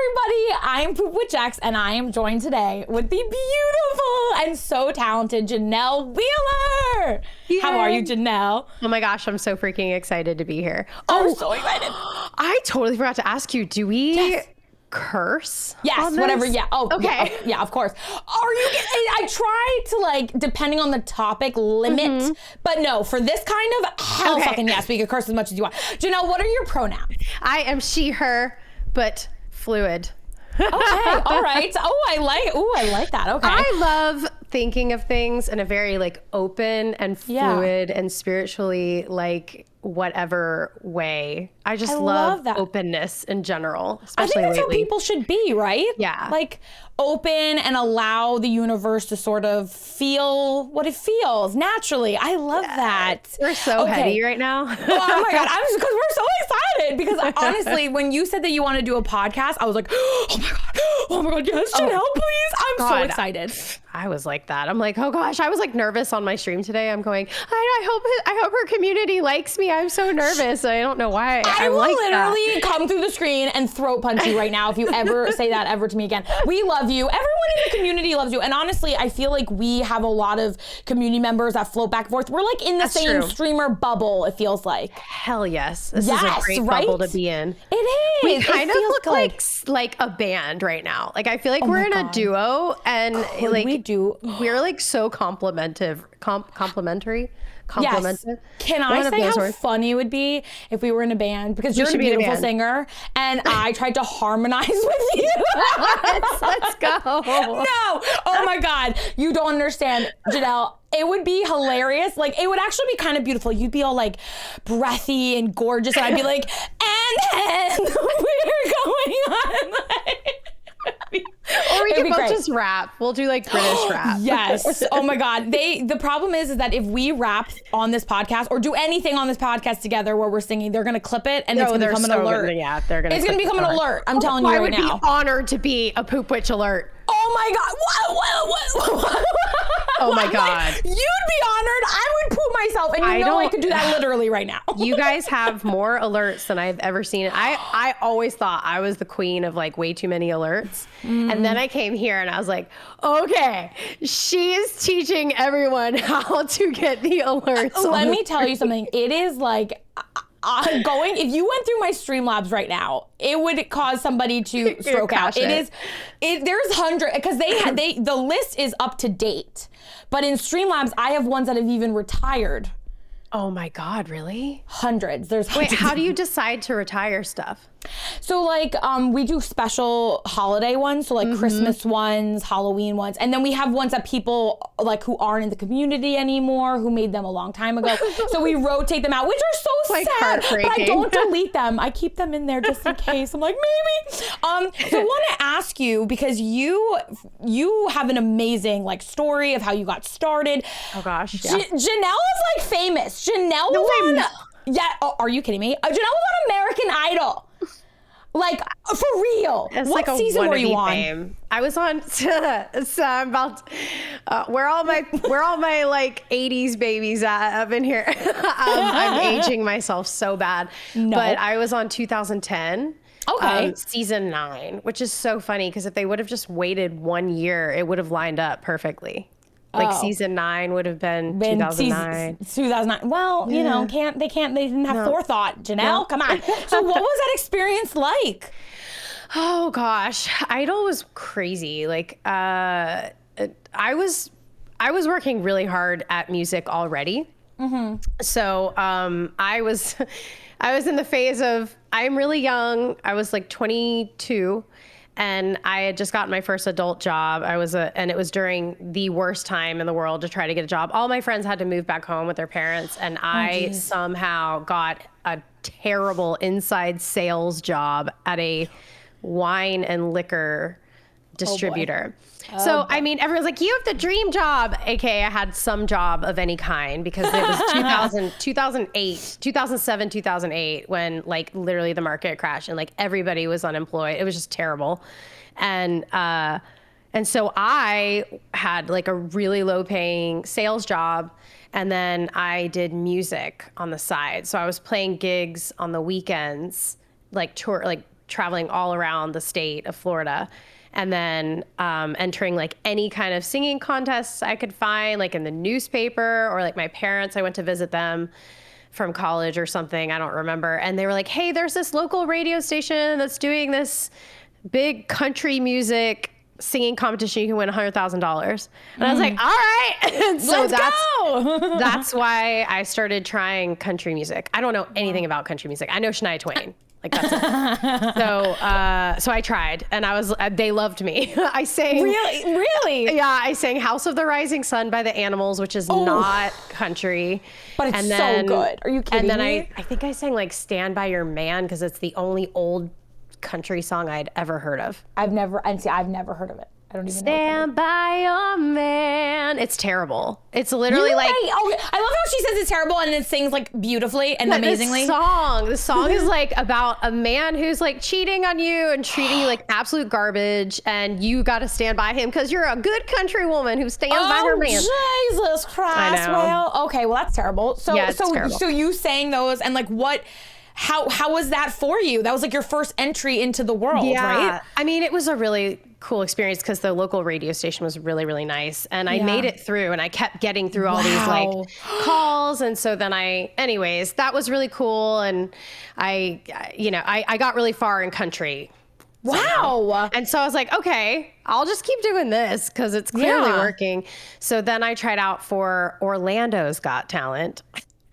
everybody. I'm Poop with Jax, and I am joined today with the beautiful and so talented JanellWheeler. Yay. How are you, Janell? Oh my gosh, I'm so freaking excited to be here. I'm so excited. I totally forgot to ask you, do we curse? Yes, whatever. Yeah. Oh, okay. Yeah, of course. I try to, like, depending on the topic, limit, but no, for this kind of, hell fucking yes, we can curse as much as you want. Janell, what are your pronouns? I am she, her, but fluid. Okay, all right. I like that. Okay. I love thinking of things in a very, like, open and fluid and spiritually, like, whatever way. I just love that openness in general, especially I think that's lately. how people should be, right? Yeah. Like, open and allow the universe to sort of feel what it feels naturally. I love that. We're so heady right now. Oh my God. Because we're so excited. Because honestly, when you said that you want to do a podcast, I was like, oh my God, yes, Janell, please. I'm so excited. I was like that. I'm like, oh gosh, I was like nervous on my stream today. I'm going, I hope her community likes me. I'm so nervous. I don't know why. I will like literally come through the screen and throat punch you right now if you ever say that ever to me again. We love you. Everyone in the community loves you. And honestly, I feel like we have a lot of community members that float back and forth. We're like in the same streamer bubble, it feels like. Hell yes. This is a great bubble to be in. It is. We kind of look like a band right now. Like I feel like we're in a duo and we're like so complimentary. Yes. Can I say how funny it would be if we were in a band? Because you're a beautiful singer and I tried to harmonize with you. Let's go. No. Oh my God. You don't understand, Janell. It would be hilarious. Like, it would actually be kind of beautiful. You'd be all like breathy and gorgeous. And I'd be like, and then we're going on. Or we can both just rap. We'll do like British rap. Yes. Oh my God. The problem is that if we rap on this podcast or do anything on this podcast together where we're singing, they're going to clip it and it's going to become an alert. Yeah, they're going to. It's going to become an alert. I'm telling you right now. I would be honored to be a Poop Witch alert. Oh my God. What? Oh my God. You'd be honored. I would poop myself. And I could do that literally right now. You guys have more alerts than I've ever seen. I always thought I was the queen of like way too many alerts. And then I came here and I was like, okay, she is teaching everyone how to get the alerts. Let me tell you something. It is like... if you went through my Streamlabs right now, it would cause somebody to stroke out. There's hundreds, because the list is up to date. But in Streamlabs, I have ones that have even retired. Oh my God, really? Hundreds. There's hundreds. Wait, how do you decide to retire stuff? So like we do special holiday ones, so like Christmas ones, Halloween ones, and then we have ones that people like who aren't in the community anymore, who made them a long time ago. So we rotate them out, which are so like sad. But I don't delete them. I keep them in there just in case. I'm like, maybe. So I want to ask you, because you have an amazing like story of how you got started. Oh gosh, yeah. Janell is like famous. Janell was on. Yeah, are you kidding me? Janell was on American Idol. Like, for real. It's what like season were you on? Fame. I was on, so I'm about, where all my like 80s babies up in here. I'm aging myself so bad. No. But I was on 2010. Okay. Season 9, which is so funny because if they would have just waited 1 year, it would have lined up perfectly. Like season 9 would have been 2009. 2009. Well, you know, they didn't have forethought. Janell, come on. So what was that experience like? Oh gosh, Idol was crazy. Like, I was working really hard at music already. So, I was in the phase of, I'm really young. I was like 22. And I had just gotten my first adult job. And it was during the worst time in the world to try to get a job. All my friends had to move back home with their parents. And I somehow got a terrible inside sales job at a wine and liquor distributor. So, I mean, everyone's like, you have the dream job. AKA I had some job of any kind because it was 2007, 2008 when like literally the market crashed and like everybody was unemployed. It was just terrible. And so I had like a really low paying sales job. And then I did music on the side. So I was playing gigs on the weekends, like traveling all around the state of Florida. And then entering like any kind of singing contests I could find, like in the newspaper, or like my parents, I went to visit them from college or something, I don't remember. And they were like, hey, there's this local radio station that's doing this big country music singing competition. You can win $100,000. And I was like, all right. And so Let's go. That's why I started trying country music. I don't know anything about country music. I know Shania Twain. Like that's it. So I tried, and they loved me. I sang. Really? Yeah, I sang House of the Rising Sun by the Animals, which is not country. But it's so good. Are you kidding me? And then I think I sang like Stand By Your Man, because it's the only old country song I'd ever heard of. I've never heard of it. I don't even know. Stand by your man. It's terrible. It's literally like. I love how she says it's terrible and it sings like beautifully and amazingly. The song is like about a man who's like cheating on you and treating you like absolute garbage, and you got to stand by him because you're a good country woman who stands by her man. Jesus Christ! I know. Well, okay, well that's terrible. So, yeah, it's terrible. So you sang those, and like what? How was that for you? That was like your first entry into the world, right? I mean, it was a really cool experience because the local radio station was really, really nice. And I made it through, and I kept getting through all these like calls. And so then anyways, that was really cool. And I got really far in country. Wow. And so I was like, okay, I'll just keep doing this because it's clearly working. So then I tried out for Orlando's Got Talent.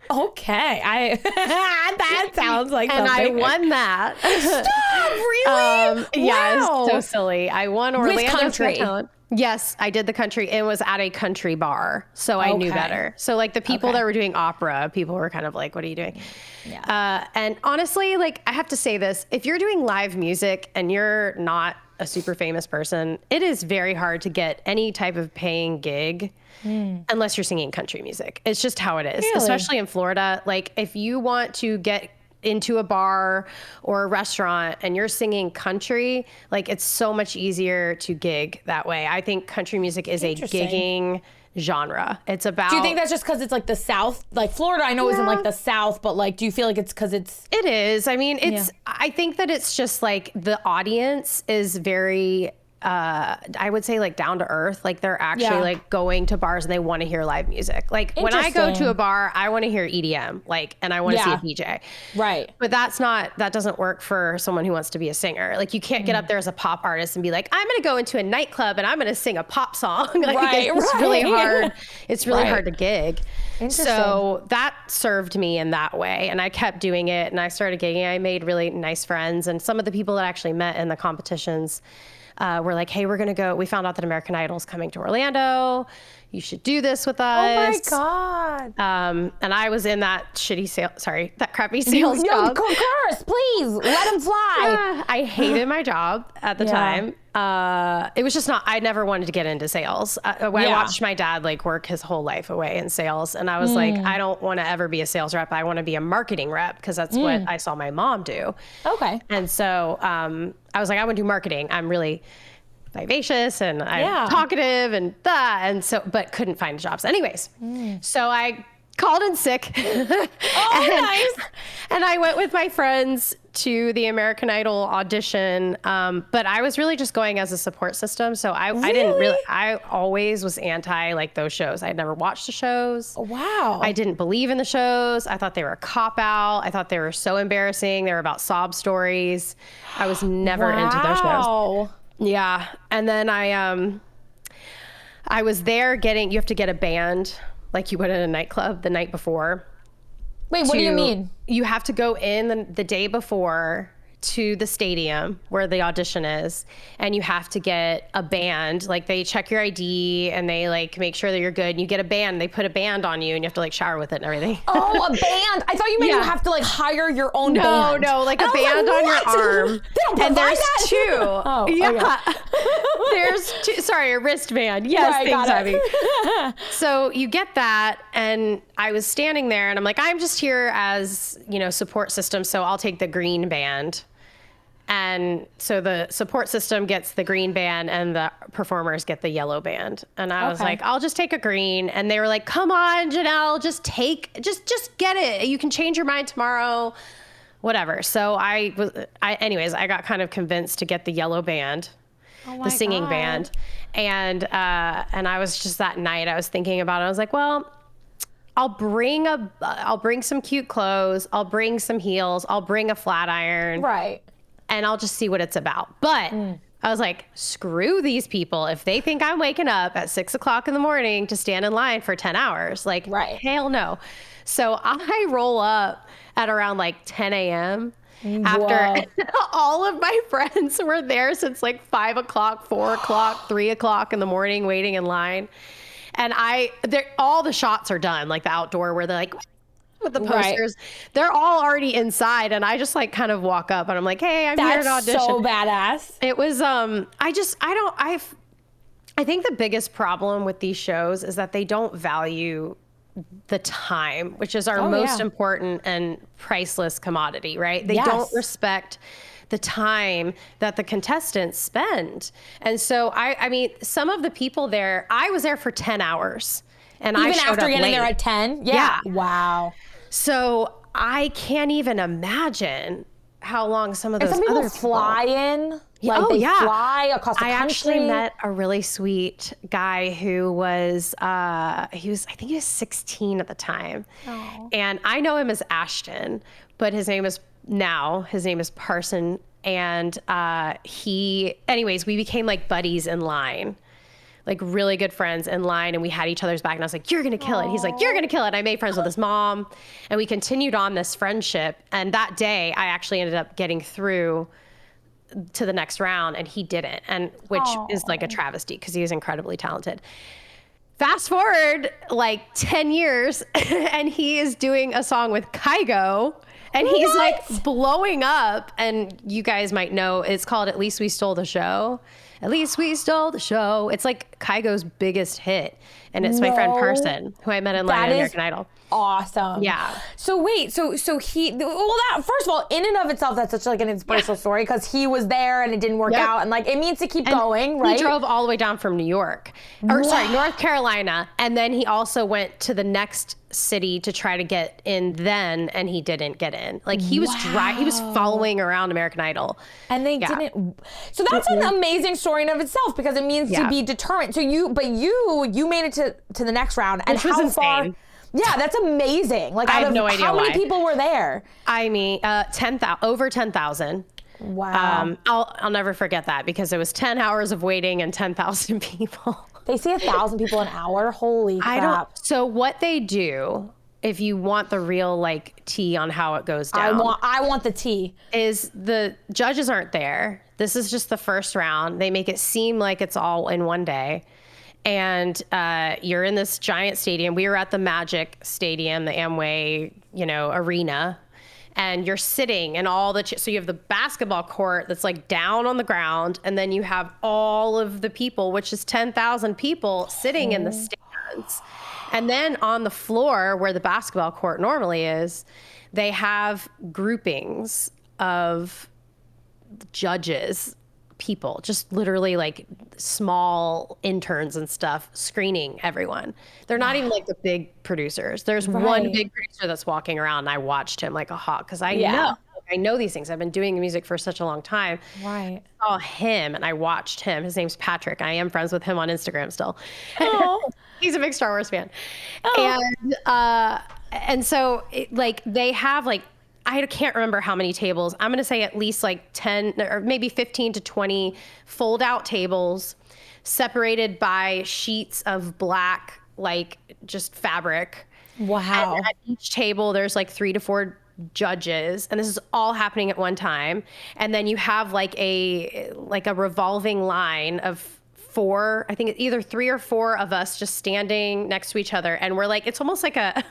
Okay, that sounds like and something. I won that. Stop, really? Yeah, wow. it's so silly. I won Orlando's country. Got Talent. Yes, I did the country. It was at a country bar, so I knew better. So like the people that were doing opera, people were kind of like, "What are you doing?" Yeah. And honestly, like I have to say this: if you're doing live music and you're not a super famous person, it is very hard to get any type of paying gig. Unless you're singing country music. It's just how it is, especially in Florida. Like if you want to get into a bar or a restaurant and you're singing country, like it's so much easier to gig that way. I think country music is a gigging genre. It's about. Do you think that's just because it's like the South? Like Florida, I know isn't like the South, but like, do you feel like it's because it's? It is. I mean, it's. I think that it's just like the audience is very. I would say like down to earth. Like they're actually like going to bars and they want to hear live music. Like when I go to a bar, I want to hear EDM, like, and I want to see a DJ. Right. But that doesn't work for someone who wants to be a singer. Like you can't get up there as a pop artist and be like, I'm going to go into a nightclub and I'm going to sing a pop song. Like it's really hard. It's really hard to gig. So that served me in that way. And I kept doing it and I started gigging. I made really nice friends, and some of the people that I actually met in the competitions we're like, hey, we're going to go. We found out that American Idol's coming to Orlando. You should do this with us. Oh my God. And I was in that that crappy sales job. Curse, please, let him fly. I hated my job at the time. It was just I never wanted to get into sales. I watched my dad like work his whole life away in sales. And I was like, I don't want to ever be a sales rep. I want to be a marketing rep because that's what I saw my mom do. Okay. And so I was like, I want to do marketing. I'm really vivacious and I'm talkative and that. And so, but couldn't find jobs. Anyways, so I called in sick. Nice. And I went with my friends to the American Idol audition. But I was really just going as a support system. So I always was anti like those shows. I had never watched the shows. Wow. I didn't believe in the shows. I thought they were a cop out. I thought they were so embarrassing. They were about sob stories. I was never into those shows. Yeah. And then I was there you have to get a band like you would at a nightclub the night before. Wait, what do you mean? You have to go in the day before to the stadium where the audition is, and you have to get a band. Like they check your ID and they like make sure that you're good. And you get a band. They put a band on you and you have to like shower with it and everything. Oh, a band! I thought you meant you have to like hire your own band. No, like a band on your arm. They don't provide and there's that? two. Oh, yeah. Okay. There's two. Sorry, a wristband. Yes, right, thanks, Abby. So you get that, and I was standing there, and I'm like, I'm just here as support system, so I'll take the green band. And so the support system gets the green band and the performers get the yellow band. And I was like, I'll just take a green. And they were like, come on, Janell, just get it. You can change your mind tomorrow, whatever. So anyways, I got kind of convinced to get the yellow band, the singing band. And I was just that night, I was thinking about it. I was like, well, I'll bring some cute clothes. I'll bring some heels. I'll bring a flat iron. Right. And I'll just see what it's about. But I was like, screw these people. If they think I'm waking up at 6 o'clock in the morning to stand in line for 10 hours, like, hell no. So I roll up at around like 10 a.m. after all of my friends were there since like 5 o'clock, 4 o'clock, 3 o'clock in the morning waiting in line. And all the shots are done, like the outdoor where they're like, with the posters, they're all already inside. And I just like kind of walk up and I'm like, hey, I'm here to audition. That's so badass. It was, I think the biggest problem with these shows is that they don't value the time, which is our most important and priceless commodity, right? They don't respect the time that the contestants spend. And so I mean, some of the people there, I was there for 10 hours and even I showed after up getting late. there at 10. Yeah. Wow. So I can't even imagine how long some of those some people other fly in. Like they fly across the country. I actually met a really sweet guy who was, I think he was 16 at the time. Oh. And I know him as Ashton, but his name is Parson. And anyways, we became like buddies in line, like really good friends in line. And we had each other's back and I was like, you're going to kill it. He's like, you're going to kill it. I made friends with his mom and we continued on this friendship. And that day I actually ended up getting through to the next round and he didn't. And which is like a travesty because he was incredibly talented. Fast forward like 10 years and he is doing a song with Kygo. And he's like blowing up. And you guys might know it's called At Least We Stole the Show. At Least We Stole the Show. It's like Kygo's biggest hit. And it's my friend Person, who I met in line at American Idol. Awesome. Yeah. So wait, so he, that first of all, in and of itself, that's such like an inspirational story because he was there and it didn't work out and like it means to keep going, right? He drove all the way down from North Carolina. And then he also went to the next city to try to get in then and he didn't get in. Like he was he was following around American Idol. And they didn't. So that's an amazing story in of itself because it means to be determined. So you made it to the next round and which was insane. Yeah, that's amazing. Like I have no idea how many people were there? I mean, over 10,000. Wow. I'll never forget that because it was 10 hours of waiting and 10,000 people. They see 1,000 people an hour. Holy crap. So what they do, if you want the real like tea on how it goes down, I want the tea. Is the judges aren't there. This is just the first round. They make it seem like it's all in one day. And you're in this giant stadium. We were at the Magic Stadium, the Amway, arena. And you're sitting in all so you have the basketball court that's like down on the ground. And then you have all of the people, which is 10,000 people sitting in the stands. And then on the floor where the basketball court normally is, they have groupings of judges, people, just literally like small interns and stuff screening everyone. They're not even like the big producers. There's one big producer that's walking around and I watched him like a hawk because I know these things. I've been doing music for such a long time. Right. I saw him and I watched him. His name's Patrick. I am friends with him on Instagram still. He's a big Star Wars fan. And so they have like, I can't remember how many tables. I'm going to say at least like 10 or maybe 15 to 20 fold out tables separated by sheets of black, like just fabric. Wow. And at each table, there's like 3 to 4 judges. And this is all happening at one time. And then you have like a revolving line of 4, I think either 3 or 4 of us just standing next to each other. And we're like, it's almost like a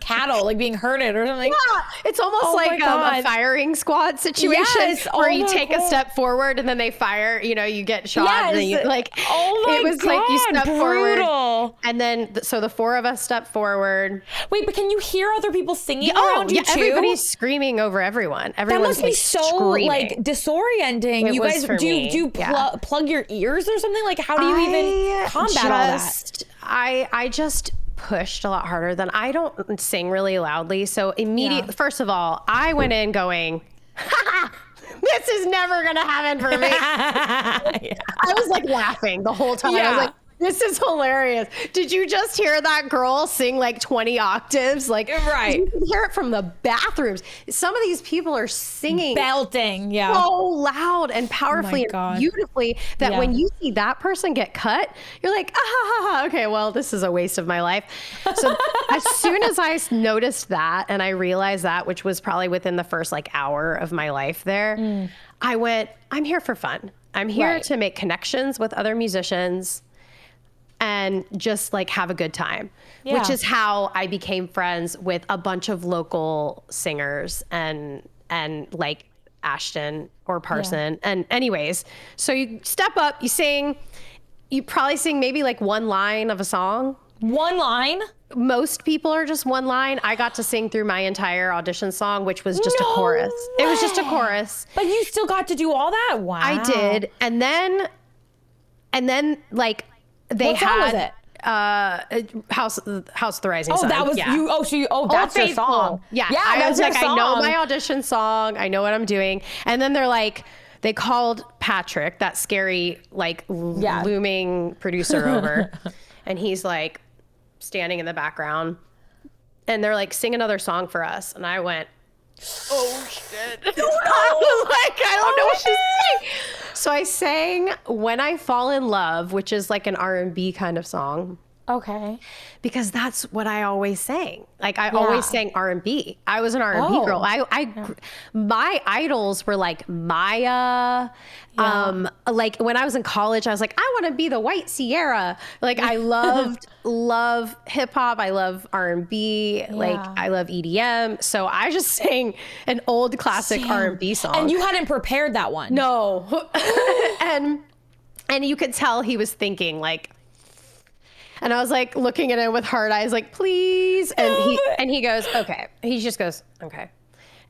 cattle, like being herded or something. Yeah, it's almost like a firing squad situation where you take a step forward and then they fire, you get shot. Yes. And then you like, it was like you step forward. And then, so the 4 of us step forward. Wait, but can you hear other people singing around you too? Everybody's screaming over everyone. Everyone's that must be so screaming. like disorienting. You guys, do you plug your ears or something? Like how do you even combat all that? I just pushed a lot harder than I don't sing really loudly. So immediately, first of all, I went in going, this is never going to happen for me. I was like laughing the whole time. I was like, this is hilarious. Did you just hear that girl sing like 20 octaves? Like, right. You can hear it from the bathrooms. Some of these people are singing, belting, so loud and powerfully and beautifully that when you see that person get cut, you're like, okay, well, this is a waste of my life. So as soon as I noticed that and I realized that, which was probably within the first like hour of my life there, I went, I'm here for fun. I'm here to make connections with other musicians and just like have a good time, which is how I became friends with a bunch of local singers and like Ashton or Parson. And anyways, so you step up, you sing, you probably sing maybe like one line of a song. One line? Most people are just one line. I got to sing through my entire audition song, which was just a chorus. Way. It was just a chorus. But you still got to do all that? Wow. I did. And then like, they what song was it? House the Rising Sun. Oh, that was you. Oh, that's your song. Yeah. I was like, I know my audition song. I know what I'm doing. And then they're like, they called Patrick, that scary, like looming producer over. And he's like standing in the background and they're like, sing another song for us. And I went, oh shit. I was like, I don't know what to say. So I sang When I Fall in Love, which is like an R&B kind of song. Okay. Because that's what I always sang. Like I always sang R&B. I was an R&B girl. My idols were like Maya. Like when I was in college, I was like, I want to be the White Sierra. Like I love hip hop. I love R&B. Like I love EDM. So I just sang an old classic R&B song. And you hadn't prepared that one. No. and you could tell he was thinking like, and I was like looking at him with hard eyes, like, please. And he goes, okay. He just goes, okay.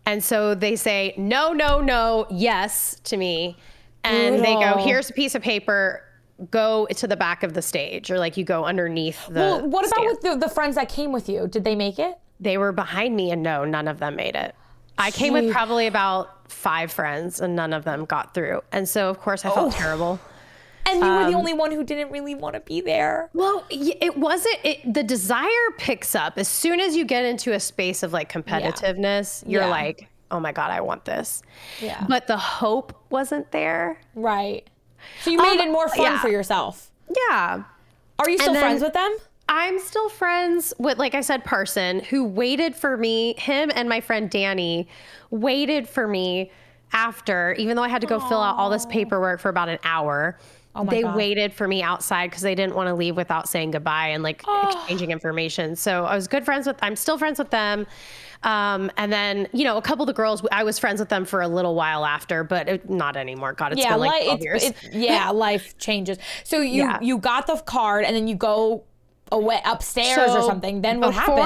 And so they say, no, yes to me. And they go, here's a piece of paper, go to the back of the stage. Or like you go underneath the Well, what stand. about with the friends that came with you? Did they make it? They were behind me and no, none of them made it. I came with probably about 5 friends and none of them got through. And so of course I felt terrible. And you were the only one who didn't really want to be there. Well, it wasn't, the desire picks up as soon as you get into a space of like competitiveness, you're like, oh my God, I want this. Yeah. But the hope wasn't there. Right. So you made it more fun for yourself. Yeah. Are you still friends with them? I'm still friends with, like I said, Parson, who waited for me, him and my friend Danny waited for me after, even though I had to go fill out all this paperwork for about an hour. They waited for me outside because they didn't want to leave without saying goodbye and like exchanging information. So I was I'm still friends with them. And then, you know, a couple of the girls, I was friends with them for a little while after, but not anymore. God, it's been like 12 years. Life changes. So you got the card and then you go away upstairs or something. Then what happened?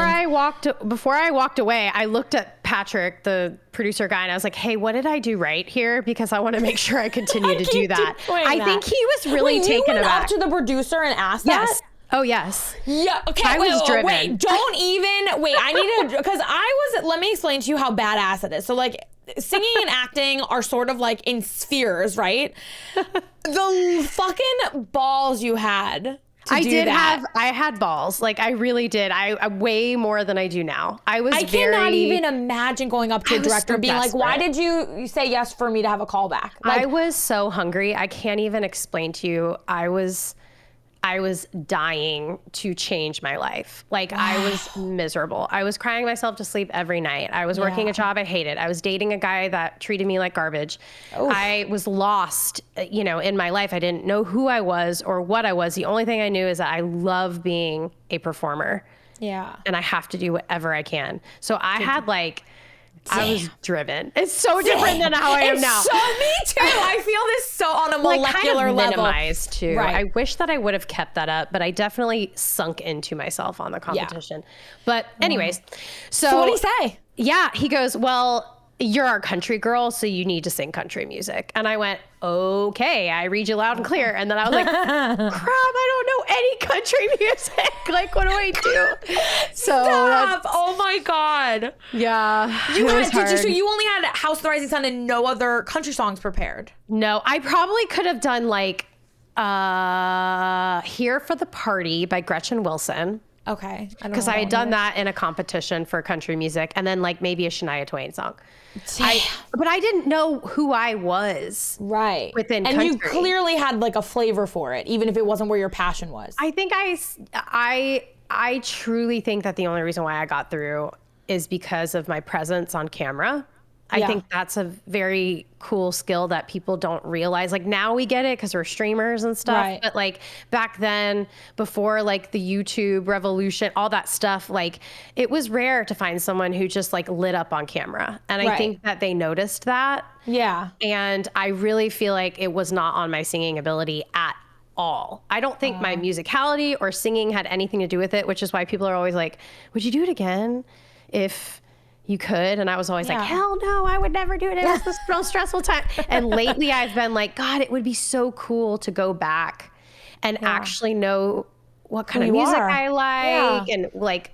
Before I walked away, I looked at Patrick, the producer guy, and I was like, hey, what did I do right here? Because I want to make sure I continue to do that. I think he was really taken aback. You went up to the producer and asked that? Oh, yes. Yeah. Okay. I was driven. I need to, because let me explain to you how badass it is. So like singing and acting are sort of like in spheres, right? The fucking balls you had. I had balls. Like I really did. I way more than I do now. I cannot even imagine going up to a director and being like, why did you say yes for me to have a call back? Like, I was so hungry. I can't even explain to you. I was dying to change my life. Like I was miserable. I was crying myself to sleep every night. I was working a job I hated. I was dating a guy that treated me like garbage. Oof. I was lost, you know, in my life. I didn't know who I was or what I was. The only thing I knew is that I love being a performer. Yeah. And I have to do whatever I can. So I had like, I was driven. It's so different than how I am now. So me too. I feel this so on a molecular kind of level. Minimized too. Right. I wish that I would have kept that up, but I definitely sunk into myself on the competition. But anyways, so what did he say? Yeah, he goes, well, you're our country girl, so you need to sing country music. And I went, okay, I read you loud and clear. And then I was like, crap, I don't know any country music. Like, what do I do? So oh my God. Yeah. So you only had House of the Rising Sun and no other country songs prepared? No, I probably could have done like Here for the Party by Gretchen Wilson. Okay. Because I had done that in a competition for country music, and then like maybe a Shania Twain song. But I didn't know who I was. Right. Within and country. you clearly had like a flavor for it, even if it wasn't where your passion was. I think I truly think that the only reason why I got through is because of my presence on camera. I think that's a very cool skill that people don't realize. Like now we get it because we're streamers and stuff. Right. But like back then, before like the YouTube revolution, all that stuff, like it was rare to find someone who just like lit up on camera. And I think that they noticed that. Yeah. And I really feel like it was not on my singing ability at all. I don't think my musicality or singing had anything to do with it, which is why people are always like, would you do it again if you could? And I was always like, hell no, I would never do it. It was the most stressful time. And lately I've been like, God, it would be so cool to go back and actually know what kind of music I like and like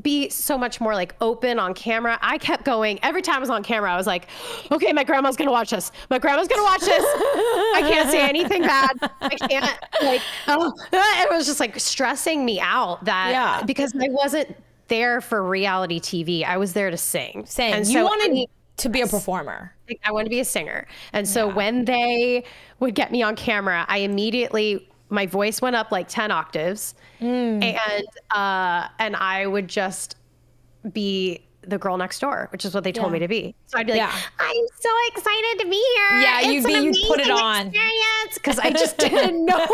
be so much more like open on camera. I kept going, every time I was on camera, I was like, okay, my grandma's going to watch this. My grandma's going to watch this. I can't say anything bad. I can't like, it was just like stressing me out that because I wasn't there for reality TV. I was there to sing. And you wanted to be a performer. I wanted to be a singer. And so when they would get me on camera, I immediately, my voice went up like 10 octaves and I would just be the girl next door, which is what they told me to be. So I'd be like, I'm so excited to be here. Yeah, you'd put it on. Because I just didn't know.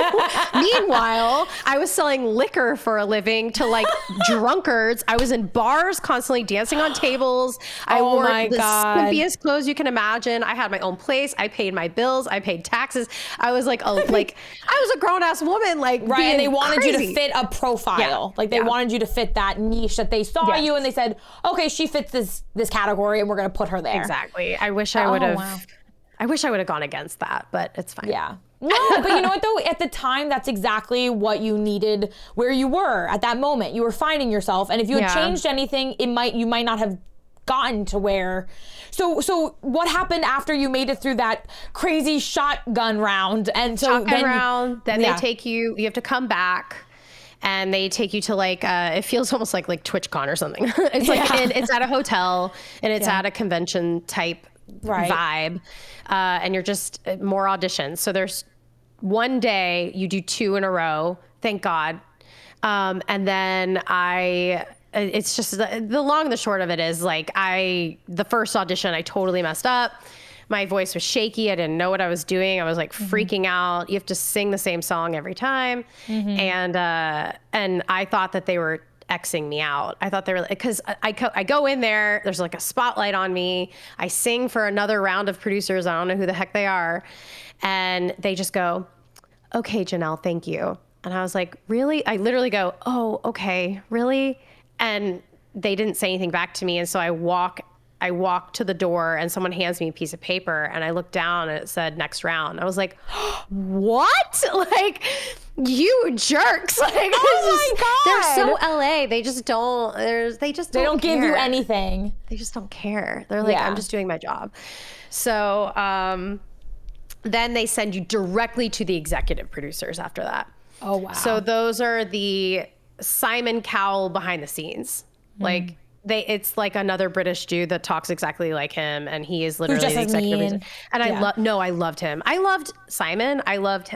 Meanwhile, I was selling liquor for a living to like drunkards. I was in bars constantly dancing on tables. I wore the skimpiest clothes you can imagine. I had my own place. I paid my bills. I paid taxes. I was like, I was a grown ass woman. Like, and they wanted you to fit a profile. Like they wanted you to fit that niche that they saw you and they said, okay, she fits this category and we're going to put her there. Exactly. I wish I would have. I wish I would have gone against that, but it's fine. Yeah. No, but you know what though? At the time, that's exactly what you needed where you were at that moment. You were finding yourself. And if you had changed anything, you might not have gotten to where. So what happened after you made it through that crazy shotgun round? And so then they take you have to come back. And they take you to like, it feels almost like TwitchCon or something. It's like, it's at a hotel and it's at a convention type vibe. And you're just more auditions. So there's one day you do 2 in a row, thank God. And then it's just the long and the short of it is like the first audition, I totally messed up. My voice was shaky. I didn't know what I was doing. I was like freaking out. You have to sing the same song every time. And I thought that they were Xing me out. I thought they were, because I go in there, there's like a spotlight on me. I sing for another round of producers. I don't know who the heck they are. And they just go, okay, Janell, thank you. And I was like, really? I literally go, oh, okay, really? And they didn't say anything back to me. And so I walk to the door and someone hands me a piece of paper and I look down and it said next round. I was like, what? Like, you jerks. Like, oh my God. They're so LA. They just don't, they don't give you anything. They just don't care. They're like, I'm just doing my job. So then they send you directly to the executive producers after that. Oh, wow. So those are the Simon Cowell behind the scenes. Like, it's like another British dude that talks exactly like him, and he is literally the executive producer. And I loved him. I loved Simon. I loved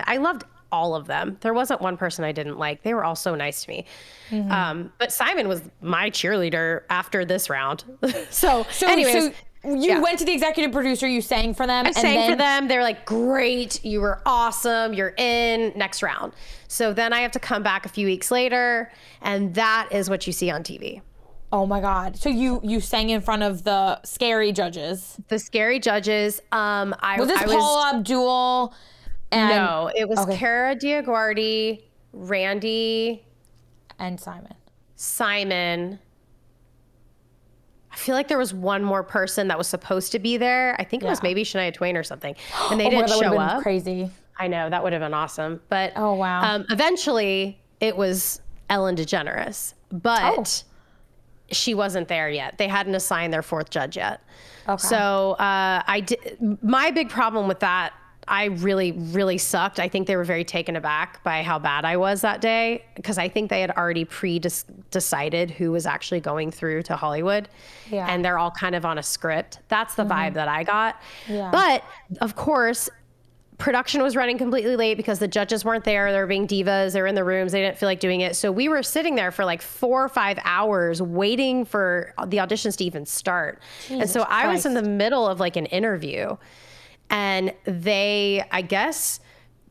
all of them. There wasn't one person I didn't like. They were all so nice to me. But Simon was my cheerleader after this round. So anyways. You went to the executive producer, you sang for them. I sang for them. They were like, great, you were awesome, you're in, next round. So then I have to come back a few weeks later, and that is what you see on TV. Oh my God. So you sang in front of the scary judges. The scary judges. Was this Paula Abdul? No, it was Cara Diaguardi, Randy. And Simon. Simon. I feel like there was one more person that was supposed to be there. I think it was maybe Shania Twain or something. And they didn't show up. Crazy. I know, that would have been awesome. But oh wow. Eventually it was Ellen DeGeneres, but she wasn't there yet. They hadn't assigned their fourth judge yet. Okay. So my big problem with that, I really, really sucked. I think they were very taken aback by how bad I was that day, because I think they had already decided who was actually going through to Hollywood. Yeah. And they're all kind of on a script. That's the vibe that I got. Yeah. But of course, production was running completely late because the judges weren't there. They were being divas. They were in the rooms. They didn't feel like doing it. So we were sitting there for like 4 or 5 hours waiting for the auditions to even start. Jesus and so Christ. I was in the middle of like an interview, and they, I guess,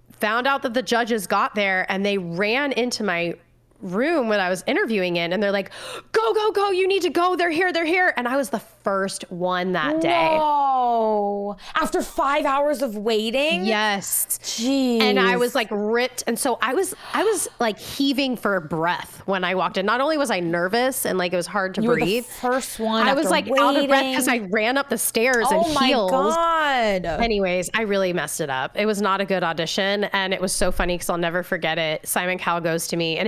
found out that the judges got there, and they ran into my room when I was interviewing in, and they're like, go, go, go, you need to go. They're here. And I was the first one that day. Whoa. After 5 hours of waiting? Yes. Jeez. And I was like ripped. And so I was like heaving for breath when I walked in. Not only was I nervous and like it was hard to breathe. You were the first one. I was like waiting. Out of breath because I ran up the stairs in heels. Oh my God. Anyways, I really messed it up. It was not a good audition. And it was so funny because I'll never forget it. Simon Cowell goes to me, and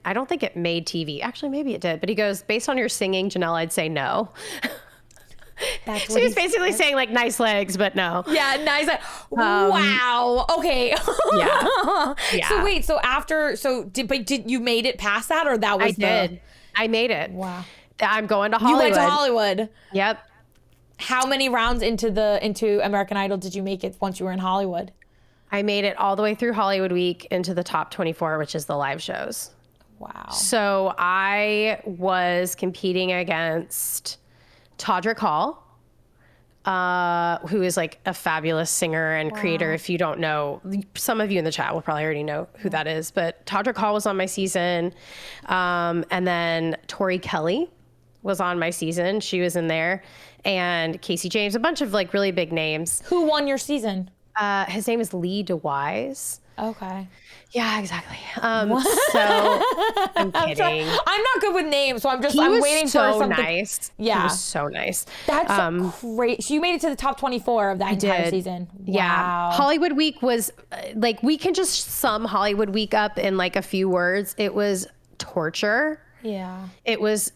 I don't think it made TV. Actually, maybe it did. But he goes, based on your singing, Janell, I'd say no. So he's basically saying like nice legs, but no. Yeah, nice. Wow. Okay. Yeah. So wait. So after, did you made it past that, or that was? I made it. Wow. I'm going to Hollywood. You went to Hollywood. Yep. How many rounds into American Idol did you make it once you were in Hollywood? I made it all the way through Hollywood Week into the top 24, which is the live shows. Wow. So I was competing against Todrick Hall, who is like a fabulous singer and creator. If you don't know, some of you in the chat will probably already know who that is, but Todrick Hall was on my season. And then Tori Kelly was on my season. She was in there. And Casey James, a bunch of like really big names. Who won your season? His name is Lee DeWise. Okay. Yeah, exactly. So I'm kidding. I'm not good with names, so I'm waiting for something. Nice. Yeah. He was so nice. That's great. So you made it to the top 24 of that entire season. Wow. Yeah. Hollywood Week was like, we can just sum Hollywood Week up in like a few words. It was torture. Yeah. It was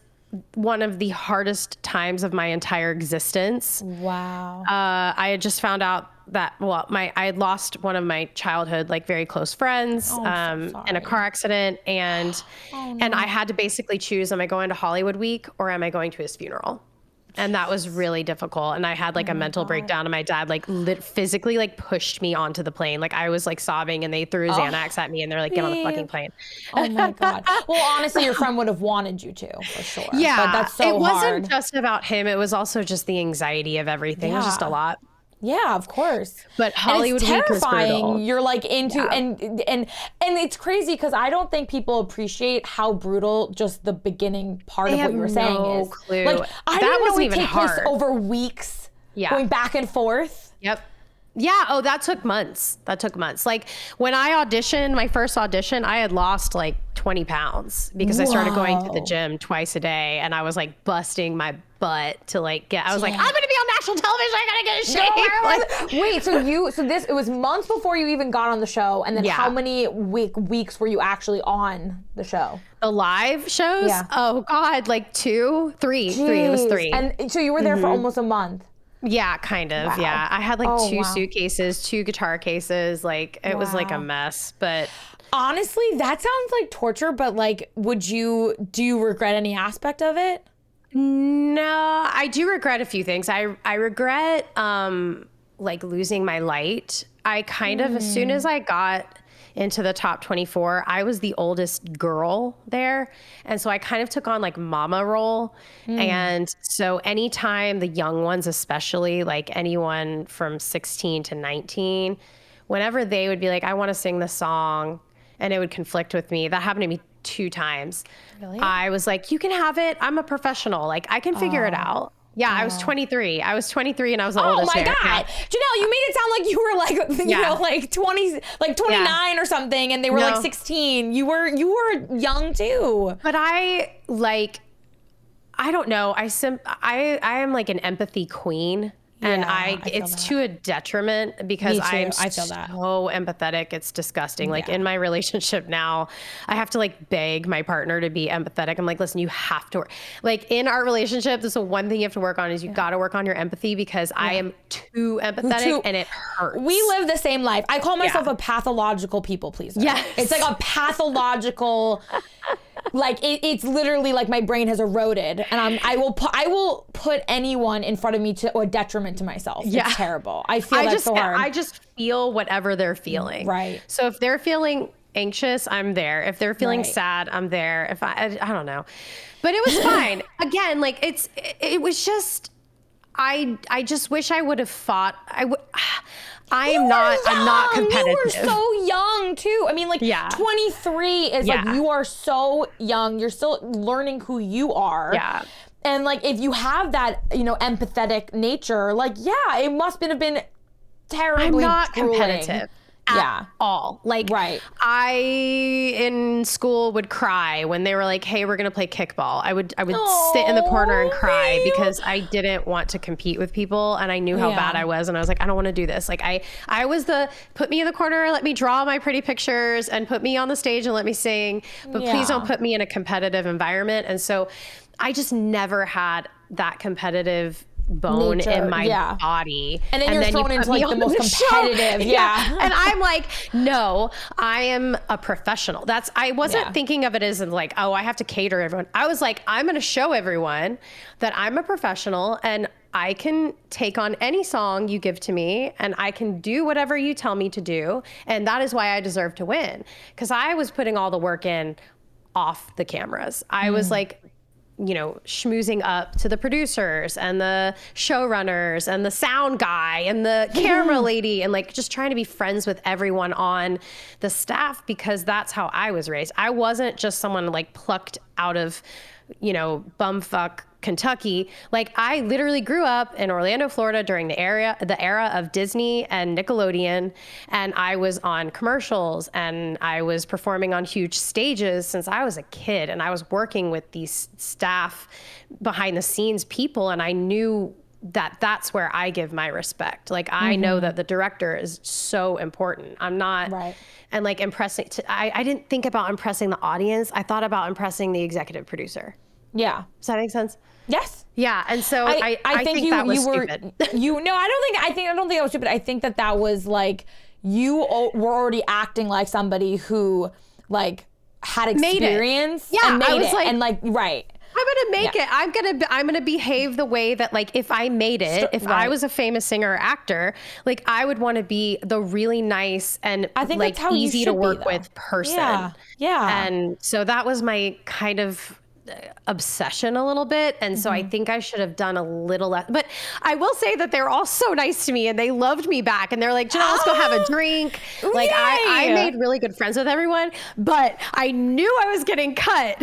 one of the hardest times of my entire existence. Wow. I had just found out that, I had lost one of my childhood, like very close friends, in a car accident. And I had to basically choose, am I going to Hollywood Week or am I going to his funeral? And that was really difficult. And I had like a mental breakdown, and my dad like physically like pushed me onto the plane. Like I was like sobbing, and they threw Xanax at me, and they're like, get on the fucking plane. Oh my God. Well, honestly, your friend would have wanted you to, for sure. Yeah. But that's so hard. It wasn't just about him. It was also just the anxiety of everything. It was just a lot. Yeah, of course. But Hollywood Week was brutal. You're like into and it's crazy because I don't think people appreciate how brutal just the beginning part of what you were saying is. Clue. Like I didn't know it take place over weeks. Yeah. Going back and forth. Yep. Yeah. Oh, that took months. Like when I auditioned, my first audition, I had lost like 20 pounds because I started going to the gym twice a day, and I was like busting my butt to like I was like, I'm going to be on national television. I got to get in shape. Wait, it was months before you even got on the show. And then how many weeks were you actually on the show? The live shows? Yeah. Oh God, like 2, 3. Jeez. It was 3. And so you were there for almost a month. Yeah, kind of. Wow. Yeah. I had like 2 suitcases, 2 guitar cases. Like it was like a mess, but honestly, that sounds like torture, but like, do you regret any aspect of it? No, I do regret a few things. I regret like losing my light. I kind of, as soon as I got into the top 24, I was the oldest girl there. And so I kind of took on like mama role. And so anytime the young ones, especially like anyone from 16 to 19, whenever they would be like, I want to sing the song, and it would conflict with me. That happened to me 2 times. Really? I was like, you can have it. I'm a professional. Like I can figure it out. Yeah, I was 23. I was 23 and I was the oldest. Oh my God. Janell, you made it sound like you were like, you know, like 20, like 29 or something, and they were like 16. You were young too. But I I don't know. I am like an empathy queen. And it's to a detriment because I'm so empathetic. It's disgusting. Like in my relationship now, I have to like beg my partner to be empathetic. I'm like, listen, you have to work. Like in our relationship, this is the one thing you have to work on is you got to work on your empathy because I am too empathetic and it hurts. We live the same life. I call myself a pathological people pleaser. Yes. It's like a pathological, like it's literally like my brain has eroded and I will put anyone in front of me to a detriment to myself. Yeah. It's terrible. I feel that's so hard. I just feel whatever they're feeling. Right. So if they're feeling anxious, I'm there. If they're feeling sad, I'm there. If I don't know, but it was fine. Again, like it was just, I just wish I would have fought. I'm not competitive. You were so young too. I mean, like 23 is like, you are so young. You're still learning who you are. Yeah. And like, if you have that, you know, empathetic nature, like, it must have been terribly I'm not grueling. competitive at all. Like I in school would cry when they were like, hey, we're going to play kickball. I would sit in the corner and cry because I didn't want to compete with people. And I knew how bad I was. And I was like, I don't want to do this. Like I was put me in the corner, let me draw my pretty pictures and put me on the stage and let me sing, but please don't put me in a competitive environment. And so I just never had that competitive bone in my body. And then you're thrown into like the most competitive. Yeah. And I'm like, no, I am a professional. I wasn't thinking of it as like, oh, I have to cater everyone. I was like, I'm going to show everyone that I'm a professional and I can take on any song you give to me and I can do whatever you tell me to do. And that is why I deserve to win. Because I was putting all the work in off the cameras. I was like, you know, schmoozing up to the producers and the showrunners and the sound guy and the camera lady and like just trying to be friends with everyone on the staff because that's how I was raised. I wasn't just someone like plucked out of, you know, bumfuck Kentucky. Like I literally grew up in Orlando, Florida during the era of Disney and Nickelodeon. And I was on commercials and I was performing on huge stages since I was a kid. And I was working with these staff behind the scenes people. And I knew that that's where I give my respect. Like I know that the director is so important. I'm not, and like impressing, I didn't think about impressing the audience. I thought about impressing the executive producer. Yeah. Does that make sense? Yes. Yeah. And so I think that was stupid. I don't think that was stupid. I think that was like, you were already acting like somebody who like had experience and made it. Like, and like, I'm going to make it. I'm going to behave the way that like, if I made it, if I was a famous singer or actor, like I would want to be the really nice and I think like that's how easy to work with person. Yeah. And so that was my kind of obsession a little bit. And so I think I should have done a little less, but I will say that they're all so nice to me and they loved me back and they're like, Janell, let's go have a drink. Like I made really good friends with everyone, but I knew I was getting cut.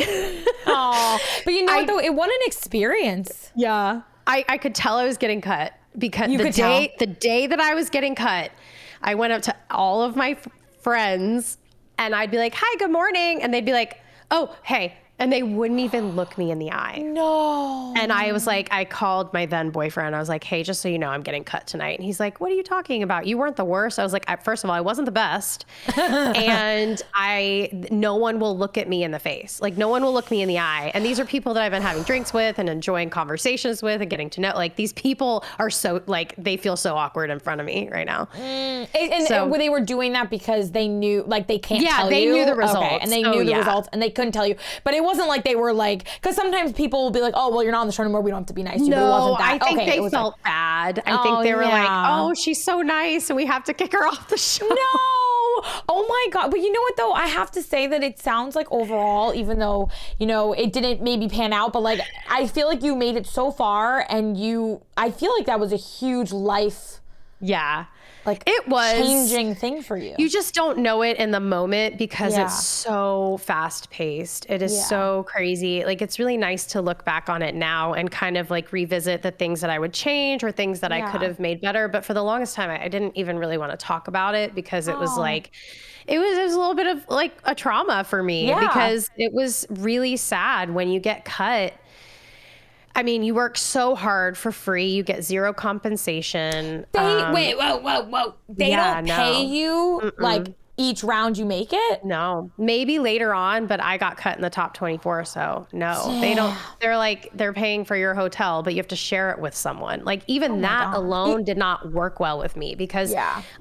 Oh, but you know what though? It wasn't an experience. Yeah. I could tell I was getting cut because the day that I was getting cut, I went up to all of my friends and I'd be like, hi, good morning. And they'd be like, oh, hey. And they wouldn't even look me in the eye. No. And I was like, I called my then boyfriend. I was like, hey, just so you know, I'm getting cut tonight. And he's like, what are you talking about? You weren't the worst. I was like, first of all, I wasn't the best. And no one will look at me in the face. Like no one will look me in the eye. And these are people that I've been having drinks with and enjoying conversations with and getting to know. Like these people are so like, they feel so awkward in front of me right now. And they were doing that because they knew, like they can't tell you. Yeah, they knew the results. Okay. And they knew the results and they couldn't tell you. But it wasn't like they were like, because sometimes people will be like, oh, well, you're not on the show anymore. We don't have to be nice to you. But it wasn't that. I think they felt bad. I think they were like, oh, she's so nice and we have to kick her off the show. No. Oh my God. But you know what though? I have to say that it sounds like overall, even though, you know, it didn't maybe pan out, but like, I feel like you made it so far and I feel like that was a huge life. Yeah. Like it was changing thing for you. You just don't know it in the moment because it's so fast paced. It is so crazy. Like it's really nice to look back on it now and kind of like revisit the things that I would change or things that I could have made better. But for the longest time, I didn't even really want to talk about it because it was like, it was a little bit of like a trauma for me because it was really sad when you get cut. I mean, you work so hard for free. You get zero compensation. Wait, whoa. They don't pay you like each round you make it? No, maybe later on, but I got cut in the top 24. So no, they don't. They're paying for your hotel, but you have to share it with someone. Like even that alone did not work well with me because